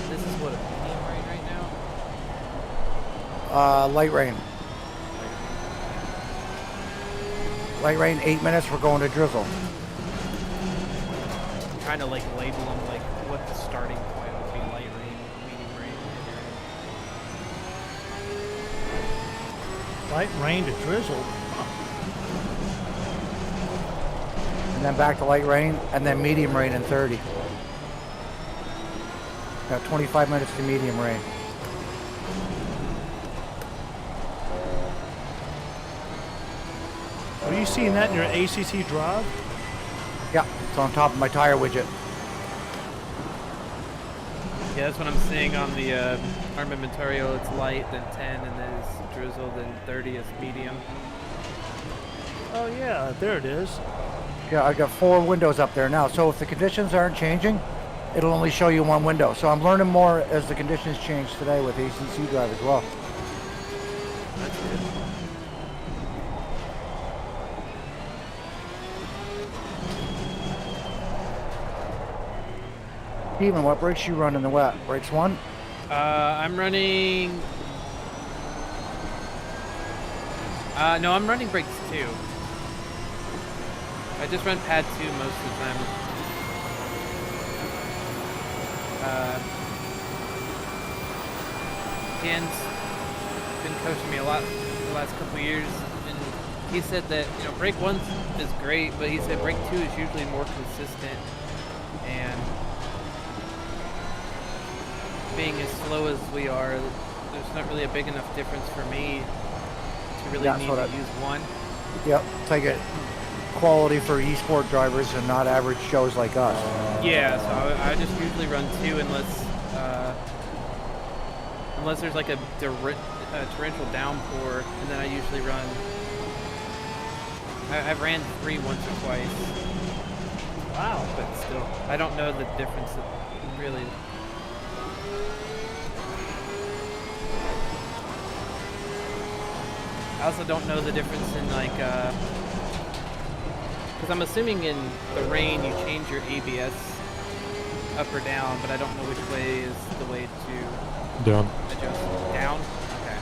This is what a medium rain right now?
Light rain. Light rain, 8 minutes, we're going to drizzle.
I'm trying to like label them like what the starting point would be: light rain, medium rain, heavy rain.
light rain to drizzle.
And then back to light rain, and then medium rain in 30. Got 25 minutes to medium rain.
Are you seeing that in your ACC drive?
Yeah, it's on top of my tire widget.
Yeah, that's what I'm seeing on the Armamentario. It's light, then 10, and then it's drizzle, then 30 is medium.
Oh yeah, there it is.
Yeah, I got 4 windows up there now. So if the conditions aren't changing, it'll only show you 1 window. So I'm learning more as the conditions change today with ACC drive as well.
That's good.
Steven, what brakes you run in the wet? Brakes 1?
I'm running. No, I'm running brakes 2. I just run pad 2 most of the time. Pins been coaching me a lot the last couple years, and he said that brake 1 is great, but he said brake 2 is usually more consistent, and being as slow as we are, there's not really a big enough difference for me to really
That's
need
what
to
I-
use 1.
Yep, take it quality for e-sport drivers and not average Joes like us.
Yeah, so I just usually run 2 unless there's like a torrential downpour, and then I usually run. I've ran 3 once or twice. Wow, but still, I don't know the difference really. I also don't know the difference in like, because I'm assuming in the rain you change your ABS up or down, but I don't know which way is the way to
Down.
adjust. Down? Okay.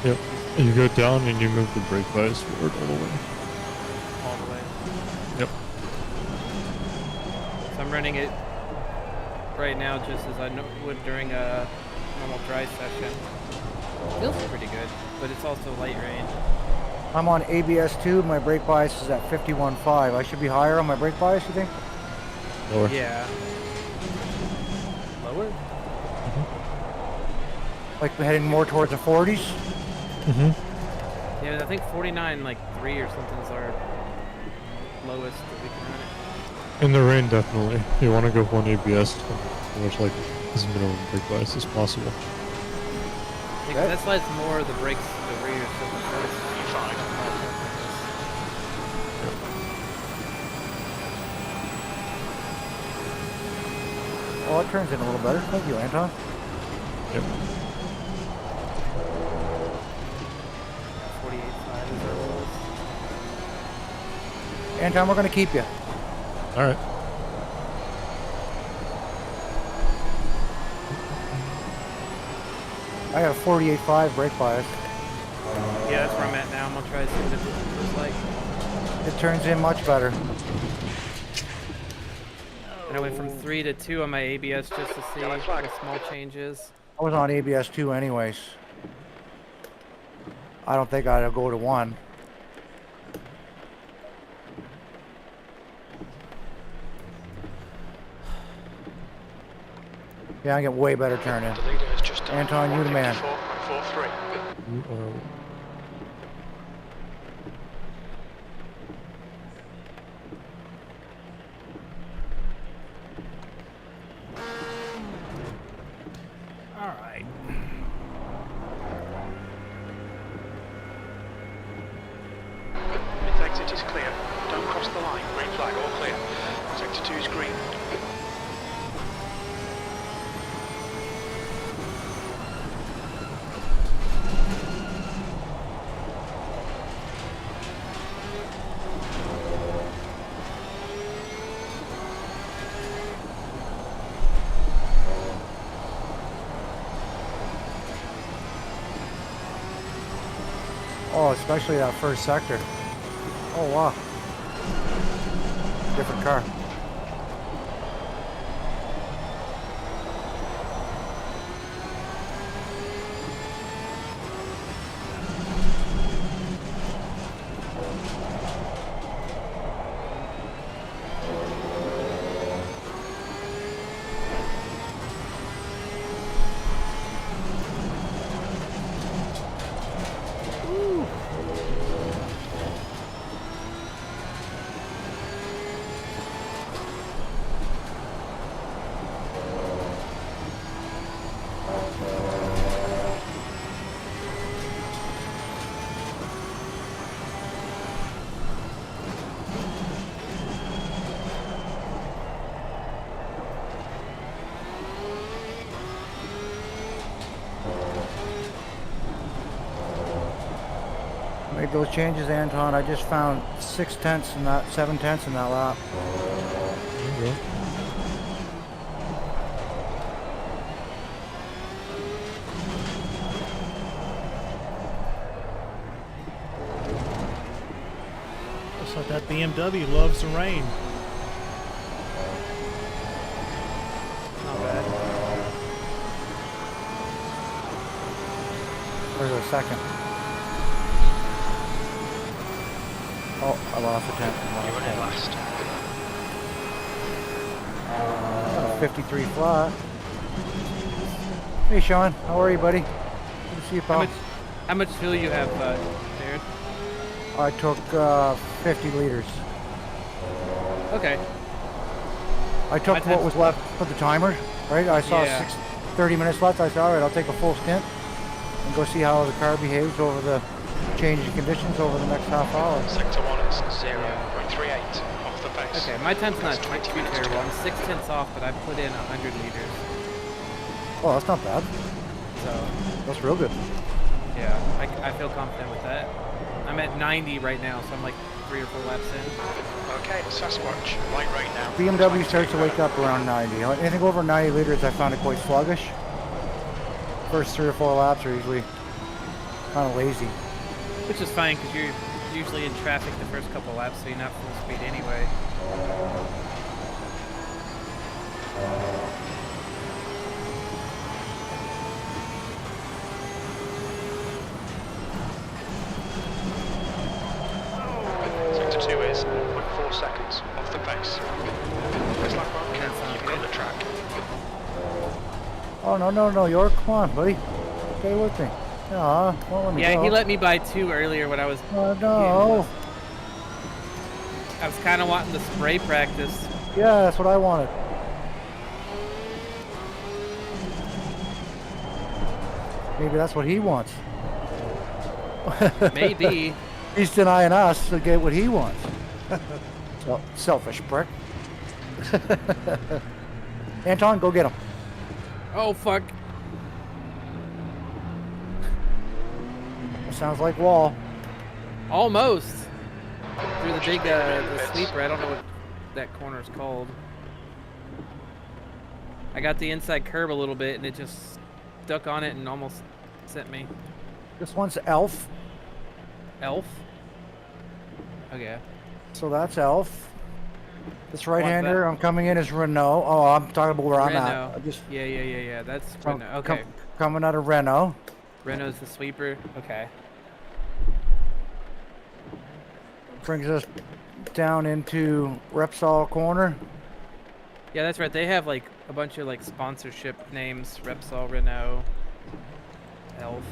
Yep. You go down and you move the brake bias forward all the way.
All the way.
Yep.
So I'm running it right now just as I would during a normal dry session. Feels pretty good, but it's also light rain.
I'm on ABS 2, my brake bias is at 51.5. I should be higher on my brake bias, you think?
Lower.
Yeah. Lower?
Like heading more towards the 40s?
Mm-hmm.
Yeah, I think 49, like 3 or something is our lowest that we can run it.
In the rain, definitely. You want to go 1 ABS, which like as minimum brake bias as possible.
Yeah, that's why it's more the brakes, the rear, so the first.
Oh, it turns in a little better. Thank you, Anton.
Yep.
48.5 is our lowest.
Anton, we're going to keep you.
Alright.
I got a 48.5 brake bias.
Yeah, that's where I'm at now. I'm gonna try to see what it looks like.
It turns in much better.
And I went from 3 to 2 on my ABS just to see the small changes.
I was on ABS 2 anyways. I don't think I'd go to 1. Yeah, I get way better turn in.
The leader has just done
Anton, you the man.
154.43.
You are
All right.
Mid exit is clear. Don't cross the line. Green flag, all clear. Sector 2 is green.
Oh, especially that first sector. Oh, wow. Different car. Made those changes, Anton. I just found 6/10 in that, 7/10 in that lap.
there you go.
Looks like that BMW loves the rain.
Not bad.
There's a second. Oh, I lost a 10th.
You run in last.
53 flat. Hey, Sean. How are you, buddy? Good to see you, pal.
How much fuel you have, Jared?
I took 50 liters.
Okay.
I took what was left for the timer, right? I saw
Yeah.
30 minutes left. I said, all right, I'll take a full stint and go see how the car behaves over the changing conditions over the next half hour.
Sector 1 is 0.38 off the base.
Okay, my time's not
That's 20
too
minutes to
terrible.
go.
I'm 6/10 off, but I put in 100 liters.
Oh, that's not bad.
So,
That's real good.
yeah, I feel confident with that. I'm at 90 right now, so I'm like 3 or 4 laps in.
Okay, Sasquatch, light right now.
BMW starts to wake up around 90. Anything over 90 liters, I found it quite sluggish. First 3 or 4 laps are usually kind of lazy.
Which is fine, because you're usually in traffic the first couple laps, so you're not full speed anyway.
Sector 2 is 1.4 seconds off the base. Looks like we're on camera. You've got the track.
Oh, no, York. Come on, buddy. Stay with me. Aw, don't let me
Yeah,
go.
he let me buy 2 earlier when I was...
Oh, no.
I was kind of wanting the spray practice.
Yeah, that's what I wanted. Maybe that's what he wants.
Maybe.
He's denying us to get what he wants. So, selfish prick. Anton, go get him.
Oh, fuck.
That sounds like wall.
Almost. Through the big the sweeper. I don't know what that corner is called. I got the inside curb a little bit, and it just stuck on it and almost sent me.
This one's Elf.
Elf? Okay.
So that's Elf. This right-hander, I'm coming in as Renault. Oh, I'm talking about where I'm at.
Renault.
I just
Yeah. That's
so
Renault. Okay.
coming out of Renault.
Renault's the sweeper. Okay.
Brings us down into Repsol corner.
Yeah, that's right. They have like a bunch of like sponsorship names: Repsol, Renault, Elf.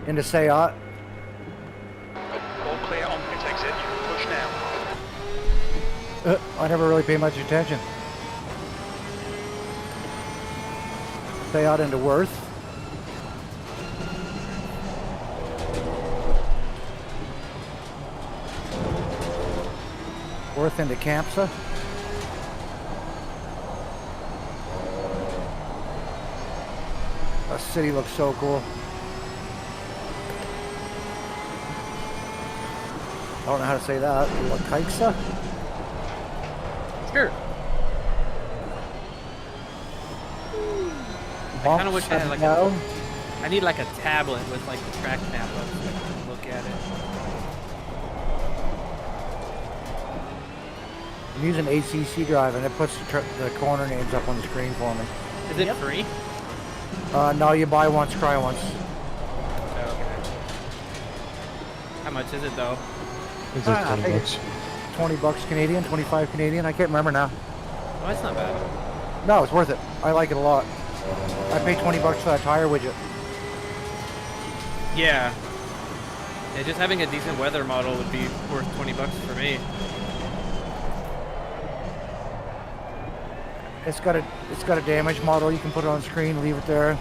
Into Seat.
All clear on pit exit. You can push now.
I never really pay much attention. Seat into Worth. Worth into Campsa. The city looks so cool. I don't know how to say that. Lakaiksa?
Sure. I kind of wish I had like a, I need like a tablet with like the track map up so I can look at it.
I'm using ACC drive and it puts the corner names up on the screen for me.
Is it free?
No, you buy once, cry once.
Oh, okay. How much is it though?
It's like
I
20
think
bucks.
it's 20 bucks Canadian, 25 Canadian. I can't remember now.
Oh, that's not bad.
No, it's worth it. I like it a lot. I paid 20 bucks for that tire widget.
Yeah. Yeah, just having a decent weather model would be worth 20 bucks for me.
It's got a damage model. You can put it on screen, leave it there.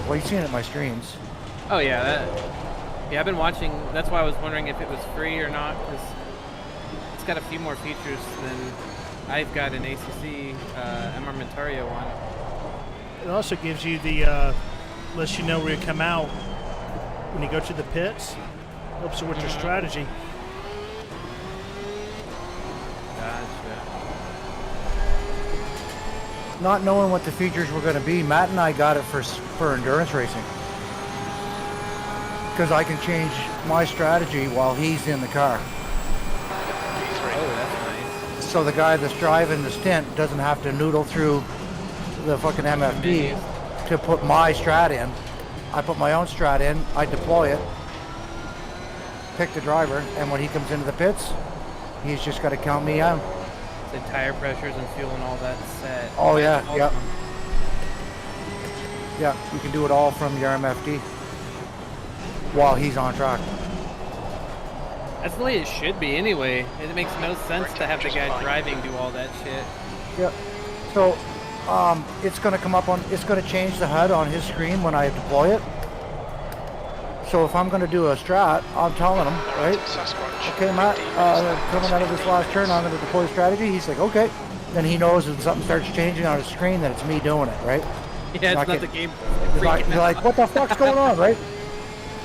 Well, you've seen it in my streams.
Oh yeah, yeah. I've been watching. That's why I was wondering if it was free or not, because it's got a few more features than I've got an ACC Armamentario one.
It also gives you the lets you know where you come out when you go to the pits. Helps you with your strategy.
Gotcha.
Not knowing what the features were going to be, Matt and I got it for endurance racing. Because I can change my strategy while he's in the car.
Oh, that's nice.
So the guy that's driving the stint doesn't have to noodle through the fucking MFD to put my strat in. I put my own strat in, I deploy it, pick the driver, and when he comes into the pits, he's just got to count me out.
The tire pressures and fuel and all that set.
Oh yeah,
All
yeah.
of them.
Yeah, you can do it all from your MFD while he's on track.
That's the way it should be anyway. It makes no sense to have the guy driving do all that shit.
Yep. So, it's going to come up on, it's going to change the HUD on his screen when I deploy it. So if I'm going to do a strat, I'm telling him, right? Okay, Matt, coming out of this last turn, I'm going to deploy strategy. He's like, okay. Then he knows when something starts changing on his screen that it's me doing it, right?
Yeah, it's not the game.
You're like, what the fuck's going on, right?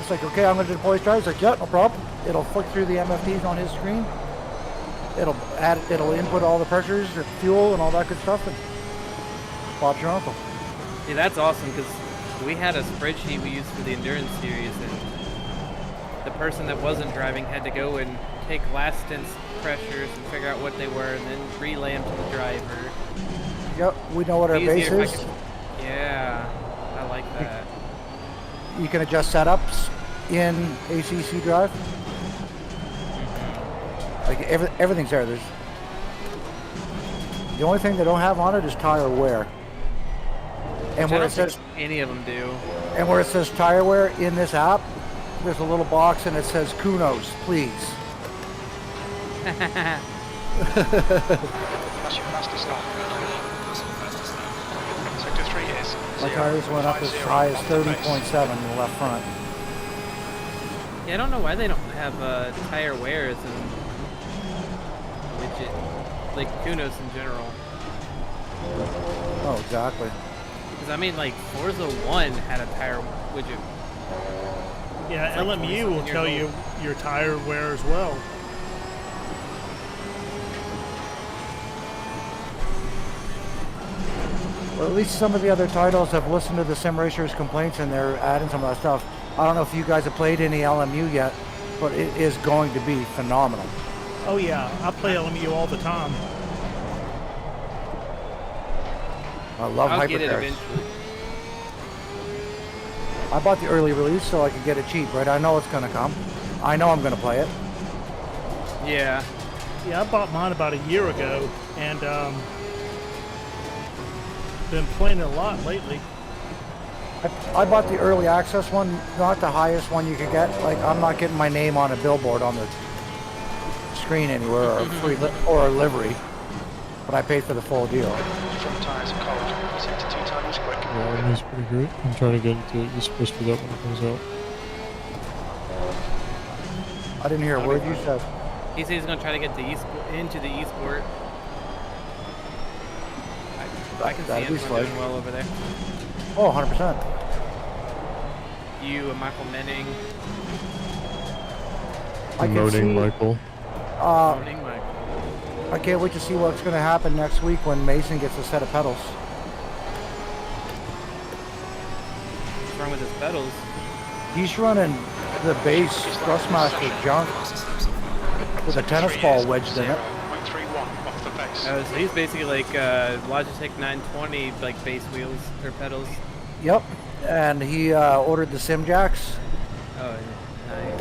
It's like, okay, I'm going to deploy strategy. He's like, yeah, no problem. It'll flick through the MFDs on his screen. It'll input all the pressures, the fuel, and all that good stuff, and Bob's your uncle.
Yeah, that's awesome because we had a spreadsheet we used for the endurance series, and the person that wasn't driving had to go and take last stint's pressures and figure out what they were, and then relay them to the driver.
Yep, we know what our base
Easier if I
is.
could- Yeah, I like that.
You can adjust setups in ACC Drive. Like everything's there. The only thing they don't have on it is tire wear. And
Which I
where
don't
it says
think any of them do.
and where it says tire wear in this app, there's a little box and it says kudos, please.
That's your fastest lap. Sector 3 is
My tires went up as high as 30.7 in the left front.
Yeah, I don't know why they don't have tire wear as a widget, like Kunos in general.
Oh, exactly.
Because I mean, like Forza 1 had a tire widget.
Yeah,
It's like
LMU will
27
tell
years
you your tire wear as well.
Well, at least some of the other titles have listened to the Sim Racers complaints and they're adding some of that stuff. I don't know if you guys have played any LMU yet, but it is going to be phenomenal.
Oh yeah, I play LMU all the time.
I love
I'll get it
hypercars.
eventually.
I bought the early release so I could get it cheap, right? I know it's going to come. I know I'm going to play it.
Yeah.
Yeah, I bought mine about a year ago, and been playing it a lot lately.
I bought the early access one, not the highest one you could get. Like, I'm not getting my name on a billboard on the screen anywhere or or a livery, but I paid for the full deal.
front tyres are cold. Sector 2 time is quick.
Yeah, that is pretty great. I'm trying to get into it. You're supposed to be that when it comes out.
I didn't hear a word you said.
He said he's gonna try to get into the esport. I can see
That'd be
him
slick.
doing well over there.
Oh, 100%.
You and Michael Menning.
I can
Promoting
see,
Michael.
Owning Michael.
I can't wait to see what's going to happen next week when Mason gets a set of pedals.
What's wrong with his pedals?
He's running the base Thrustmaster junk with a tennis ball wedged in it.
0.31 off the base.
So he's basically like Logitech 920 like base wheels or pedals.
Yep. And he ordered the sim jacks.
Oh, nice.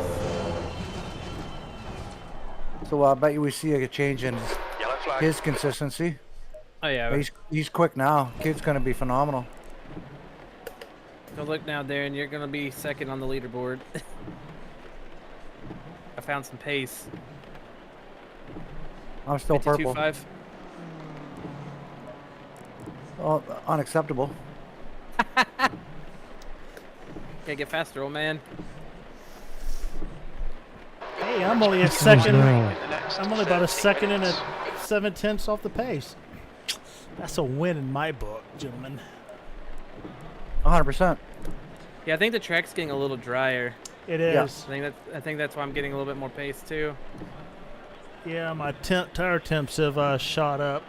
So I bet you we see a change in
Yellow flag.
his consistency.
Oh yeah.
He's quick now. Kid's going to be phenomenal.
Go look now, Darren. You're gonna be second on the leaderboard. I found some pace.
I'm still purple.
52.5.
Oh, unacceptable.
Yeah, get faster, old man.
Hey, I'm only a second.
now.
In the next
I'm only about a
13
second and
minutes.
7/10 off the pace. That's a win in my book, gentlemen.
100%.
Yeah, I think the track's getting a little drier.
It
Yeah.
is.
I think that's why I'm getting a little bit more pace too.
Yeah, my tire temps have shot up.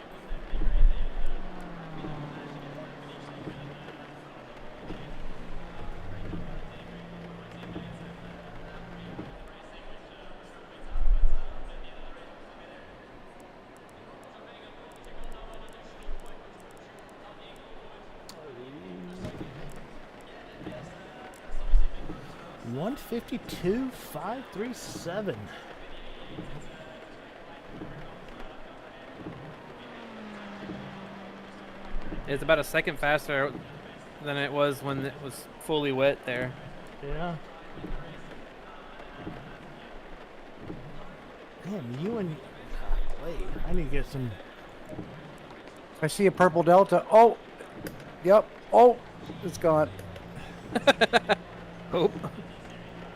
152.537.
It's about a second faster than it was when it was fully wet there.
Yeah. Damn, you and... Wait, I need to get some...
I see a purple Delta. Oh, yep. Oh, it's gone.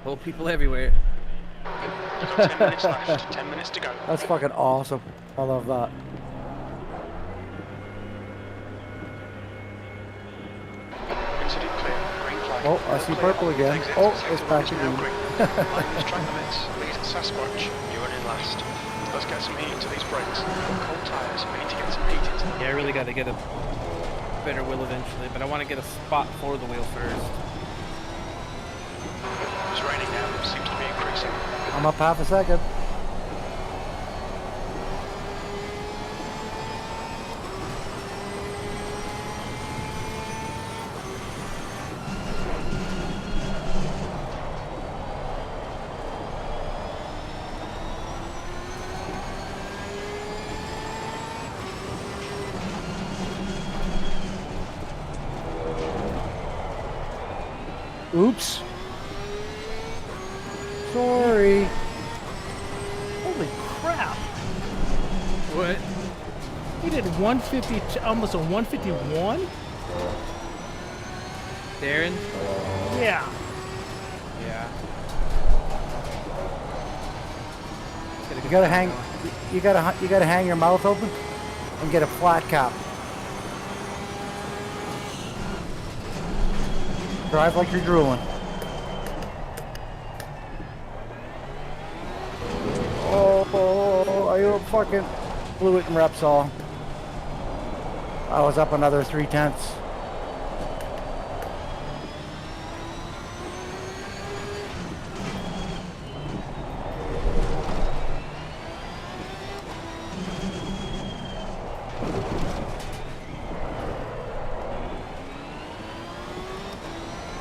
Hope people everywhere.
You've got 10 minutes left. 10 minutes to go.
That's fucking awesome. I love that.
Incident clear. Green flag.
Oh, I see purple again.
Exit.
Oh,
Sector
it's
one
back
is
to
now
green.
Lightness track limits. Lead Sasquatch. You're running last. Let's get some heat into these brakes. Cold tyres. We need to get some heat into them.
Yeah, I really got to get a better wheel eventually, but I want to get a spot for the wheel first.
It's raining now. It seems to be increasing.
I'm up half a second. Oops. Sorry.
Holy crap!
What?
He did 150, almost a 151?
Darren?
Yeah.
Yeah.
You gotta hang. You gotta hang your mouth open and get a flat cap. Drive like you're drooling. Oh, I fucking blew it in Repsol. I was up another 3/10.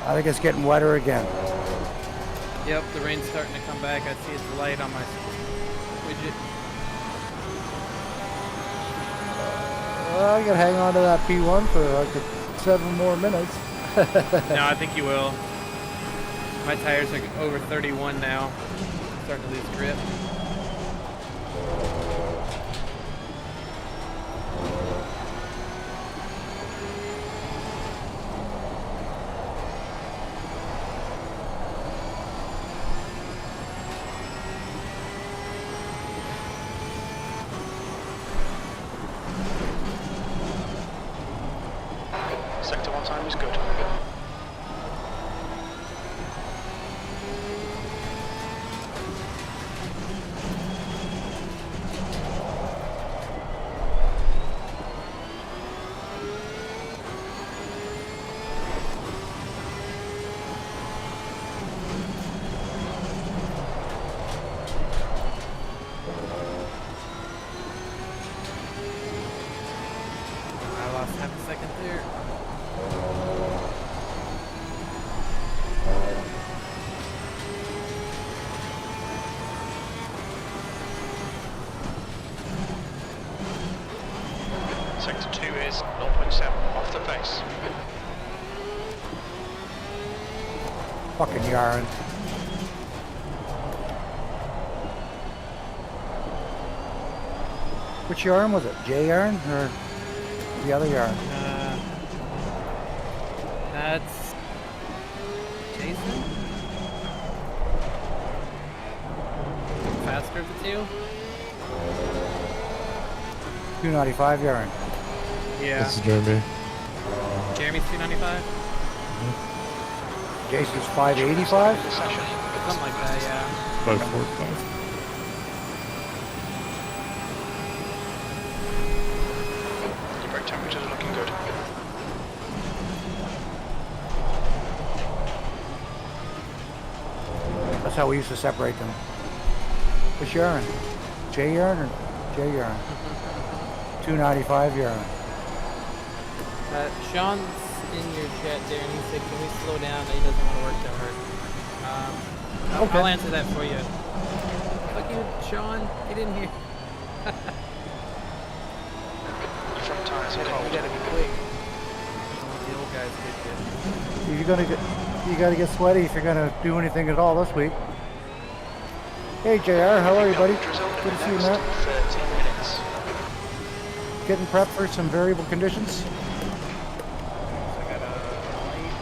I think it's getting wetter again.
Yep, the rain's starting to come back. I see its light on my widget.
I gotta hang on to that P1 for like 7 more minutes.
No, I think you will. My tires are over 31 now. Starting to lose grip.
Sector 1 time is good.
I lost half a second there.
Sector 2 is 0.7 off the base.
Fucking yarn. Which yarn was it? J yarn or the other yarn?
That's Jason. Faster of the two.
295 yarn.
Yeah.
This is Jeremy.
Jeremy's 295.
Jason's 585.
The session.
Something like that. Yeah.
545.
Your brake temperatures are looking good.
That's how we used to separate them. Which yarn? J yarn or J yarn? 295 yarn.
Sean's in your chat there, and he said, "Can we slow down? He doesn't want to work that hard."
Okay.
I'll answer that for you. Fuck you, Sean. Get in here.
Your front tyres are
You
cold.
gotta be quick. The old guys did
You gotta get sweaty if you're gonna do anything at all this week. Hey JR, how are you, buddy?
Drizzle in
Good
the
to see you,
next
Matt.
30 minutes.
Getting prepped for some variable conditions.
I got a light.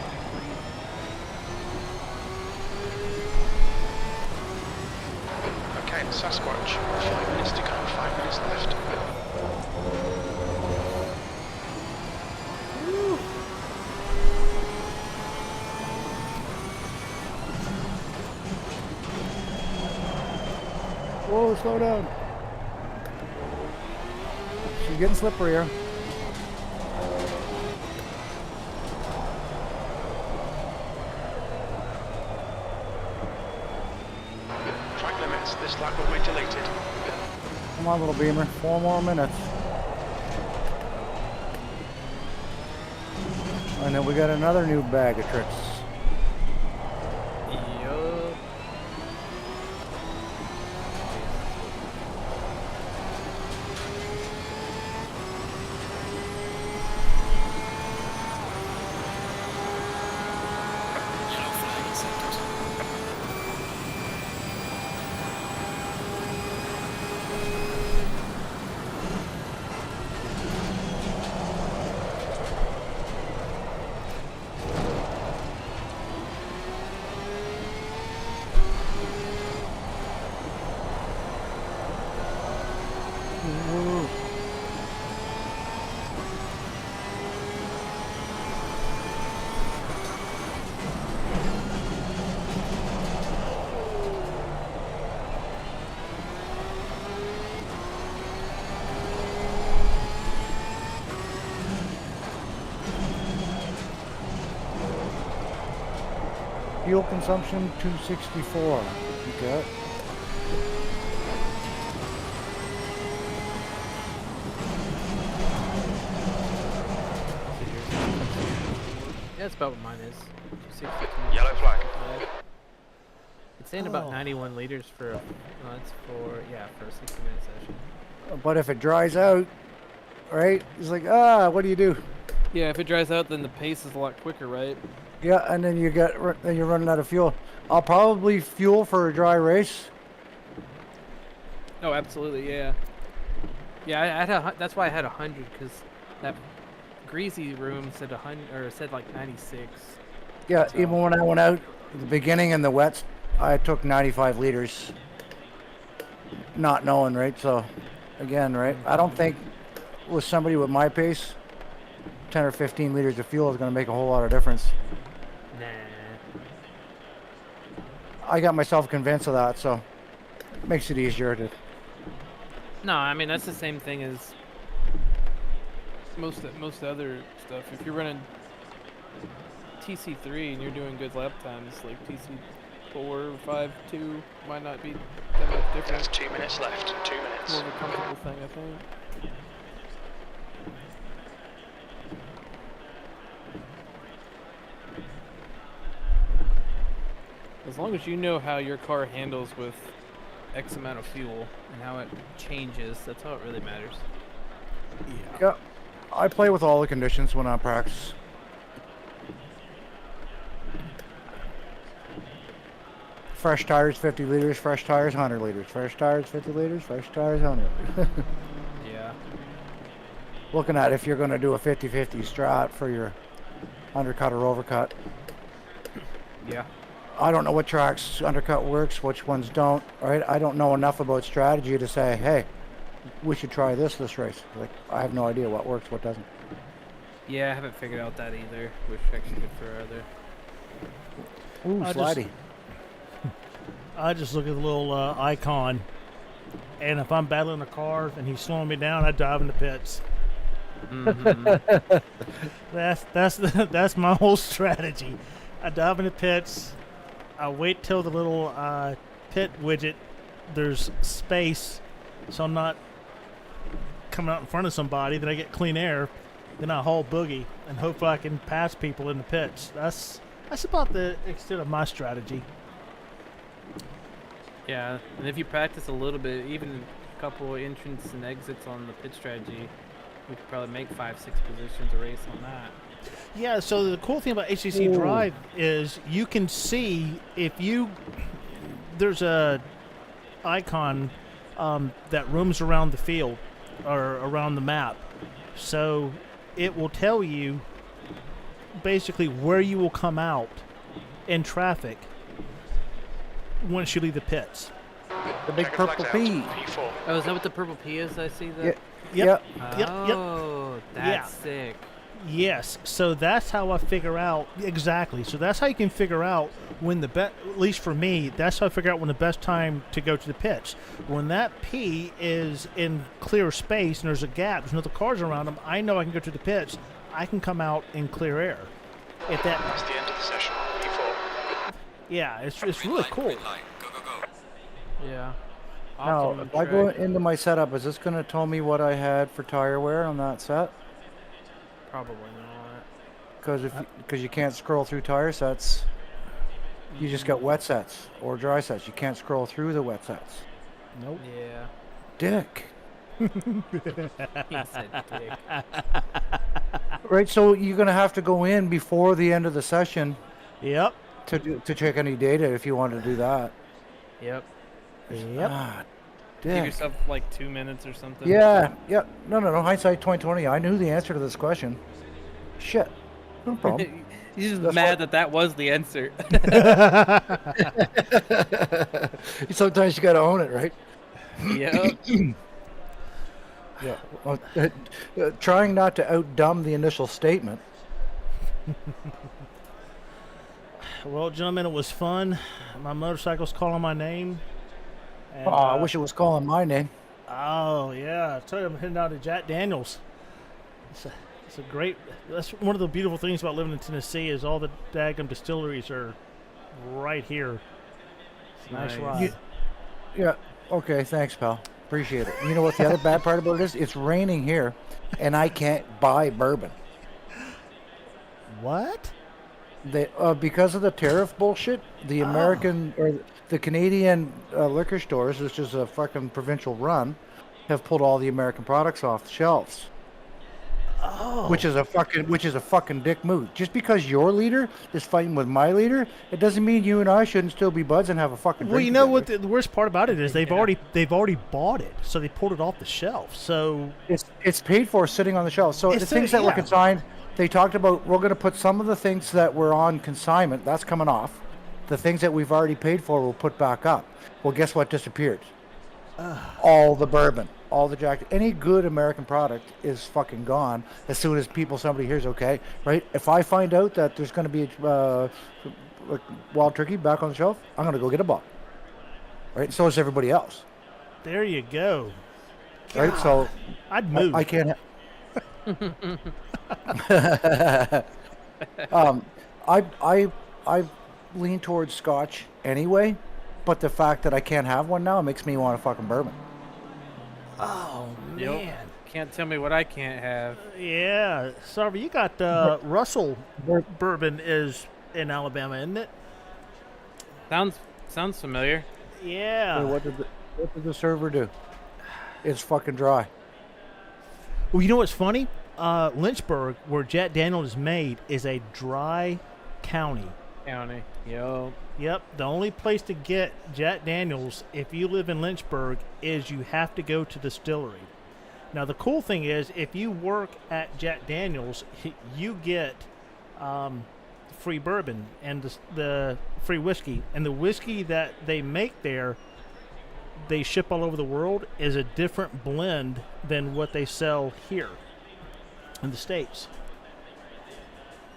Okay, Sasquatch, 5 minutes to go, 5 minutes left.
Whoa, slow down. She's getting slippery here.
Track limits, this lap will be deleted.
Come on, little Beamer. 4 more minutes. And then we got another new bag of tricks.
Yup.
Yellow flag accepted.
Woo. Fuel consumption 264. Okay.
Yeah, that's about what mine is. 262.
Yellow flag.
It's saying about
Oh.
91 liters for. That's for for a 60-minute session.
But if it dries out, right? It's like, what do you do?
Yeah, if it dries out, then the pace is a lot quicker, right?
Yeah, and then then you're running out of fuel. I'll probably fuel for a dry race.
Oh, absolutely, yeah. Yeah, I had that's why I had 100 because that greasy room said 100 or said like 96.
Yeah,
So-
even when I went out at the beginning in the wets, I took 95 liters, not knowing, right? So, again, right? I don't think with somebody with my pace, 10 or 15 liters of fuel is going to make a whole lot of difference.
Nah.
I got myself convinced of that, so it makes it easier to.
No, I mean that's the same thing as most other stuff. If you're running TC3 and you're doing good lap times, like TC4, 5, 2 might not be that much different.
That's 2 minutes left, 2
More
minutes.
of a comfortable thing, I think. As long as you know how your car handles with X amount of fuel and how it changes, that's how it really matters.
Yeah, I play with all the conditions when I practice. Fresh tires, 50 liters. Fresh tires, 100 liters. Fresh tires, 50 liters. Fresh tires, 100 liters.
Yeah.
Looking at if you're going to do a 50-50 strat for your undercut or overcut.
Yeah.
I don't know what tracks undercut works, which ones don't, right? I don't know enough about strategy to say, hey, we should try this race. Like, I have no idea what works, what doesn't.
Yeah, I haven't figured out that either. Wish I could further.
Ooh,
I just-
slidey.
I just look at the little icon, and if I'm battling a car and he's slowing me down, I dive in the pits.
Mm-hmm.
That's my whole strategy. I dive in the pits. I wait till the little pit widget there's space, so I'm not coming out in front of somebody. Then I get clean air. Then I haul boogie and hopefully I can pass people in the pits. That's about the extent of my strategy.
Yeah, and if you practice a little bit, even a couple entrance and exits on the pit strategy, we could probably make 5-6 positions a race on that.
Yeah, so the cool thing about HCC Drive is you can see there's a icon that roams around the field or around the map. So it will tell you basically where you will come out in traffic once you leave the pits.
The big
Checkered
purple
flags
P.
out. P4.
Oh, is that what the purple P is? I see that.
Yep.
Yep.
Oh, that's sick.
Yes, so that's how I figure out exactly. So that's how you can figure out when the best. At least for me, that's how I figure out when the best time to go to the pits. When that P is in clear space and there's a gap, there's no other cars around them. I know I can go to the pits. I can come out in clear air. If that,
That's the end of the session. P4.
yeah, it's
Green
really
light,
cool.
green light. Go, go, go.
Yeah.
Now,
Optimum
if I go
track.
into my setup, is this going to tell me what I had for tire wear on that set?
Probably not.
Because you can't scroll through tire sets. You just got wet sets or dry sets. You can't scroll through the wet sets.
Nope.
Yeah.
Dick.
He said dick.
Right, so you're going to have to go in before the end of the session
Yep.
to check any data if you want to do that.
Yep.
Yep.
Ah,
Give
dick.
yourself like 2 minutes or something.
Yeah, yeah. No. Hindsight 2020. I knew the answer to this question. Shit. No problem.
He's just
That's
mad that was the answer.
Sometimes you got to own it, right?
Yep.
Yeah. Well, trying not to outdumb the initial statement.
Well, gentlemen, it was fun. My motorcycle's calling my name. And,
Oh, I wish it was calling my name.
Oh yeah, I tell you, I'm heading out to Jack Daniels. It's a great. That's one of the beautiful things about living in Tennessee is all the daggum distilleries are right here. It's a nice
Nice.
ride.
Yeah. Okay. Thanks, pal. Appreciate it. You know what the other bad part about it is? It's raining here, and I can't buy bourbon.
What?
They because of the tariff bullshit. The American or the Canadian liquor stores, which is a fucking provincial run, have pulled all the American products off the shelves.
Oh.
Which is a fucking dick move. Just because your leader is fighting with my leader, it doesn't mean you and I shouldn't still be buds and have a fucking drink.
Well, you know
together.
what the worst part about it is they've already bought it, so they pulled it off the shelf. So
It's paid for sitting on the shelf. So
It's
the things
sitting-
that were
yeah.
consigned, they talked about we're going to put some of the things that were on consignment, that's coming off. The things that we've already paid for we'll put back up. Well, guess what disappeared? All the bourbon, all the Jack, any good American product is fucking gone as soon as somebody hears, okay, right? If I find out that there's going to be like wild turkey back on the shelf, I'm going to go get a bottle. Right? And so is everybody else.
there you go.
Right? So
I'd move.
I can't. I lean towards Scotch anyway, but the fact that I can't have one now makes me want a fucking bourbon.
Oh
Yep.
man.
Can't tell me what I can't have.
Yeah. Sorry, you got Russell bourbon is in Alabama, isn't it?
Sounds familiar.
Yeah.
What did the server do? It's fucking dry.
Well, you know what's funny? Lynchburg, where Jack Daniels is made, is a dry county.
County. Yo.
Yep, the only place to get Jack Daniels, if you live in Lynchburg, is you have to go to the distillery. Now, the cool thing is, if you work at Jack Daniels, you get free bourbon and the free whiskey. And the whiskey that they make there, they ship all over the world, is a different blend than what they sell here in the States.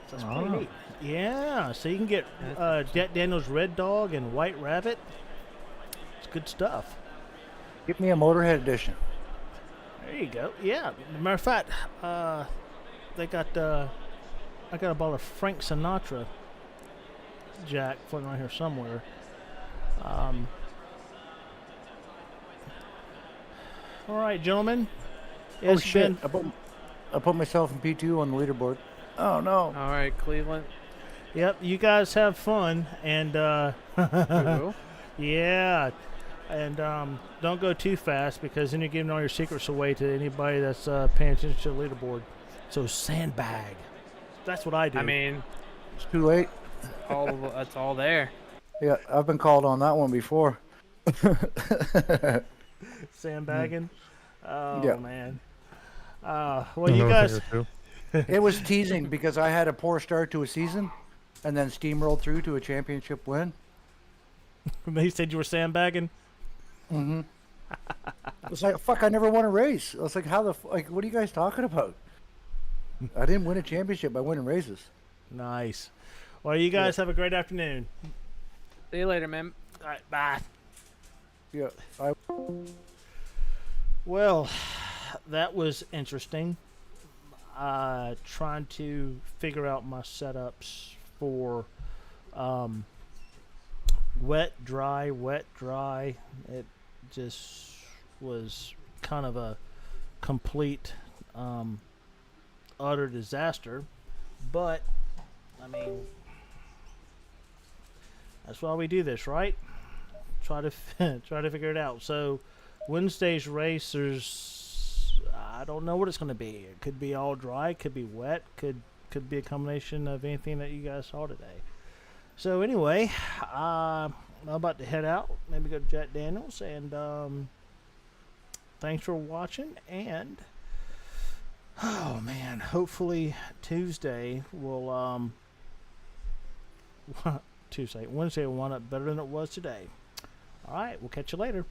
So that's pretty neat. Yeah, so you can get Jack Daniels Red Dog and White Rabbit. It's good stuff.
Give me a Motorhead edition.
There you go. Yeah. Matter of fact, they got I got a bottle of Frank Sinatra Jack floating around here somewhere. All right, gentlemen.
Oh
It's
shit!
been-
I put myself in P2 on the leaderboard. Oh no!
All right, Cleveland.
Yep, you guys have fun, and
Cool.
yeah, And don't go too fast because then you're giving all your secrets away to anybody that's paying attention to the leaderboard. So sandbag. That's what I do.
I mean,
It's too late.
it's all there.
Yeah, I've been called on that one before.
Sandbagging. Oh,
Yeah.
man. Well, you guys...
It was teasing because I had a poor start to a season and then steamrolled through to a championship win.
He said you were sandbagging?
Mm-hmm. I was like, fuck, I never won a race. I was like, what are you guys talking about? I didn't win a championship by winning races.
Nice. Well, you guys have a great afternoon.
See you later, man.
All right, bye.
Yeah.
Well, that was interesting. Trying to figure out my setups for wet, dry. It just was kind of a complete, utter disaster. But, I mean, that's why we do this, right? Try to figure it out. So, Wednesday's race, I don't know what it's going to be. It could be all dry, could be wet, could be a combination of anything that you guys saw today. So anyway, I'm about to head out. Maybe go to Jack Daniels, and thanks for watching. And oh man, hopefully Tuesday will Wednesday will wind up better than it was today. All right, we'll catch you later.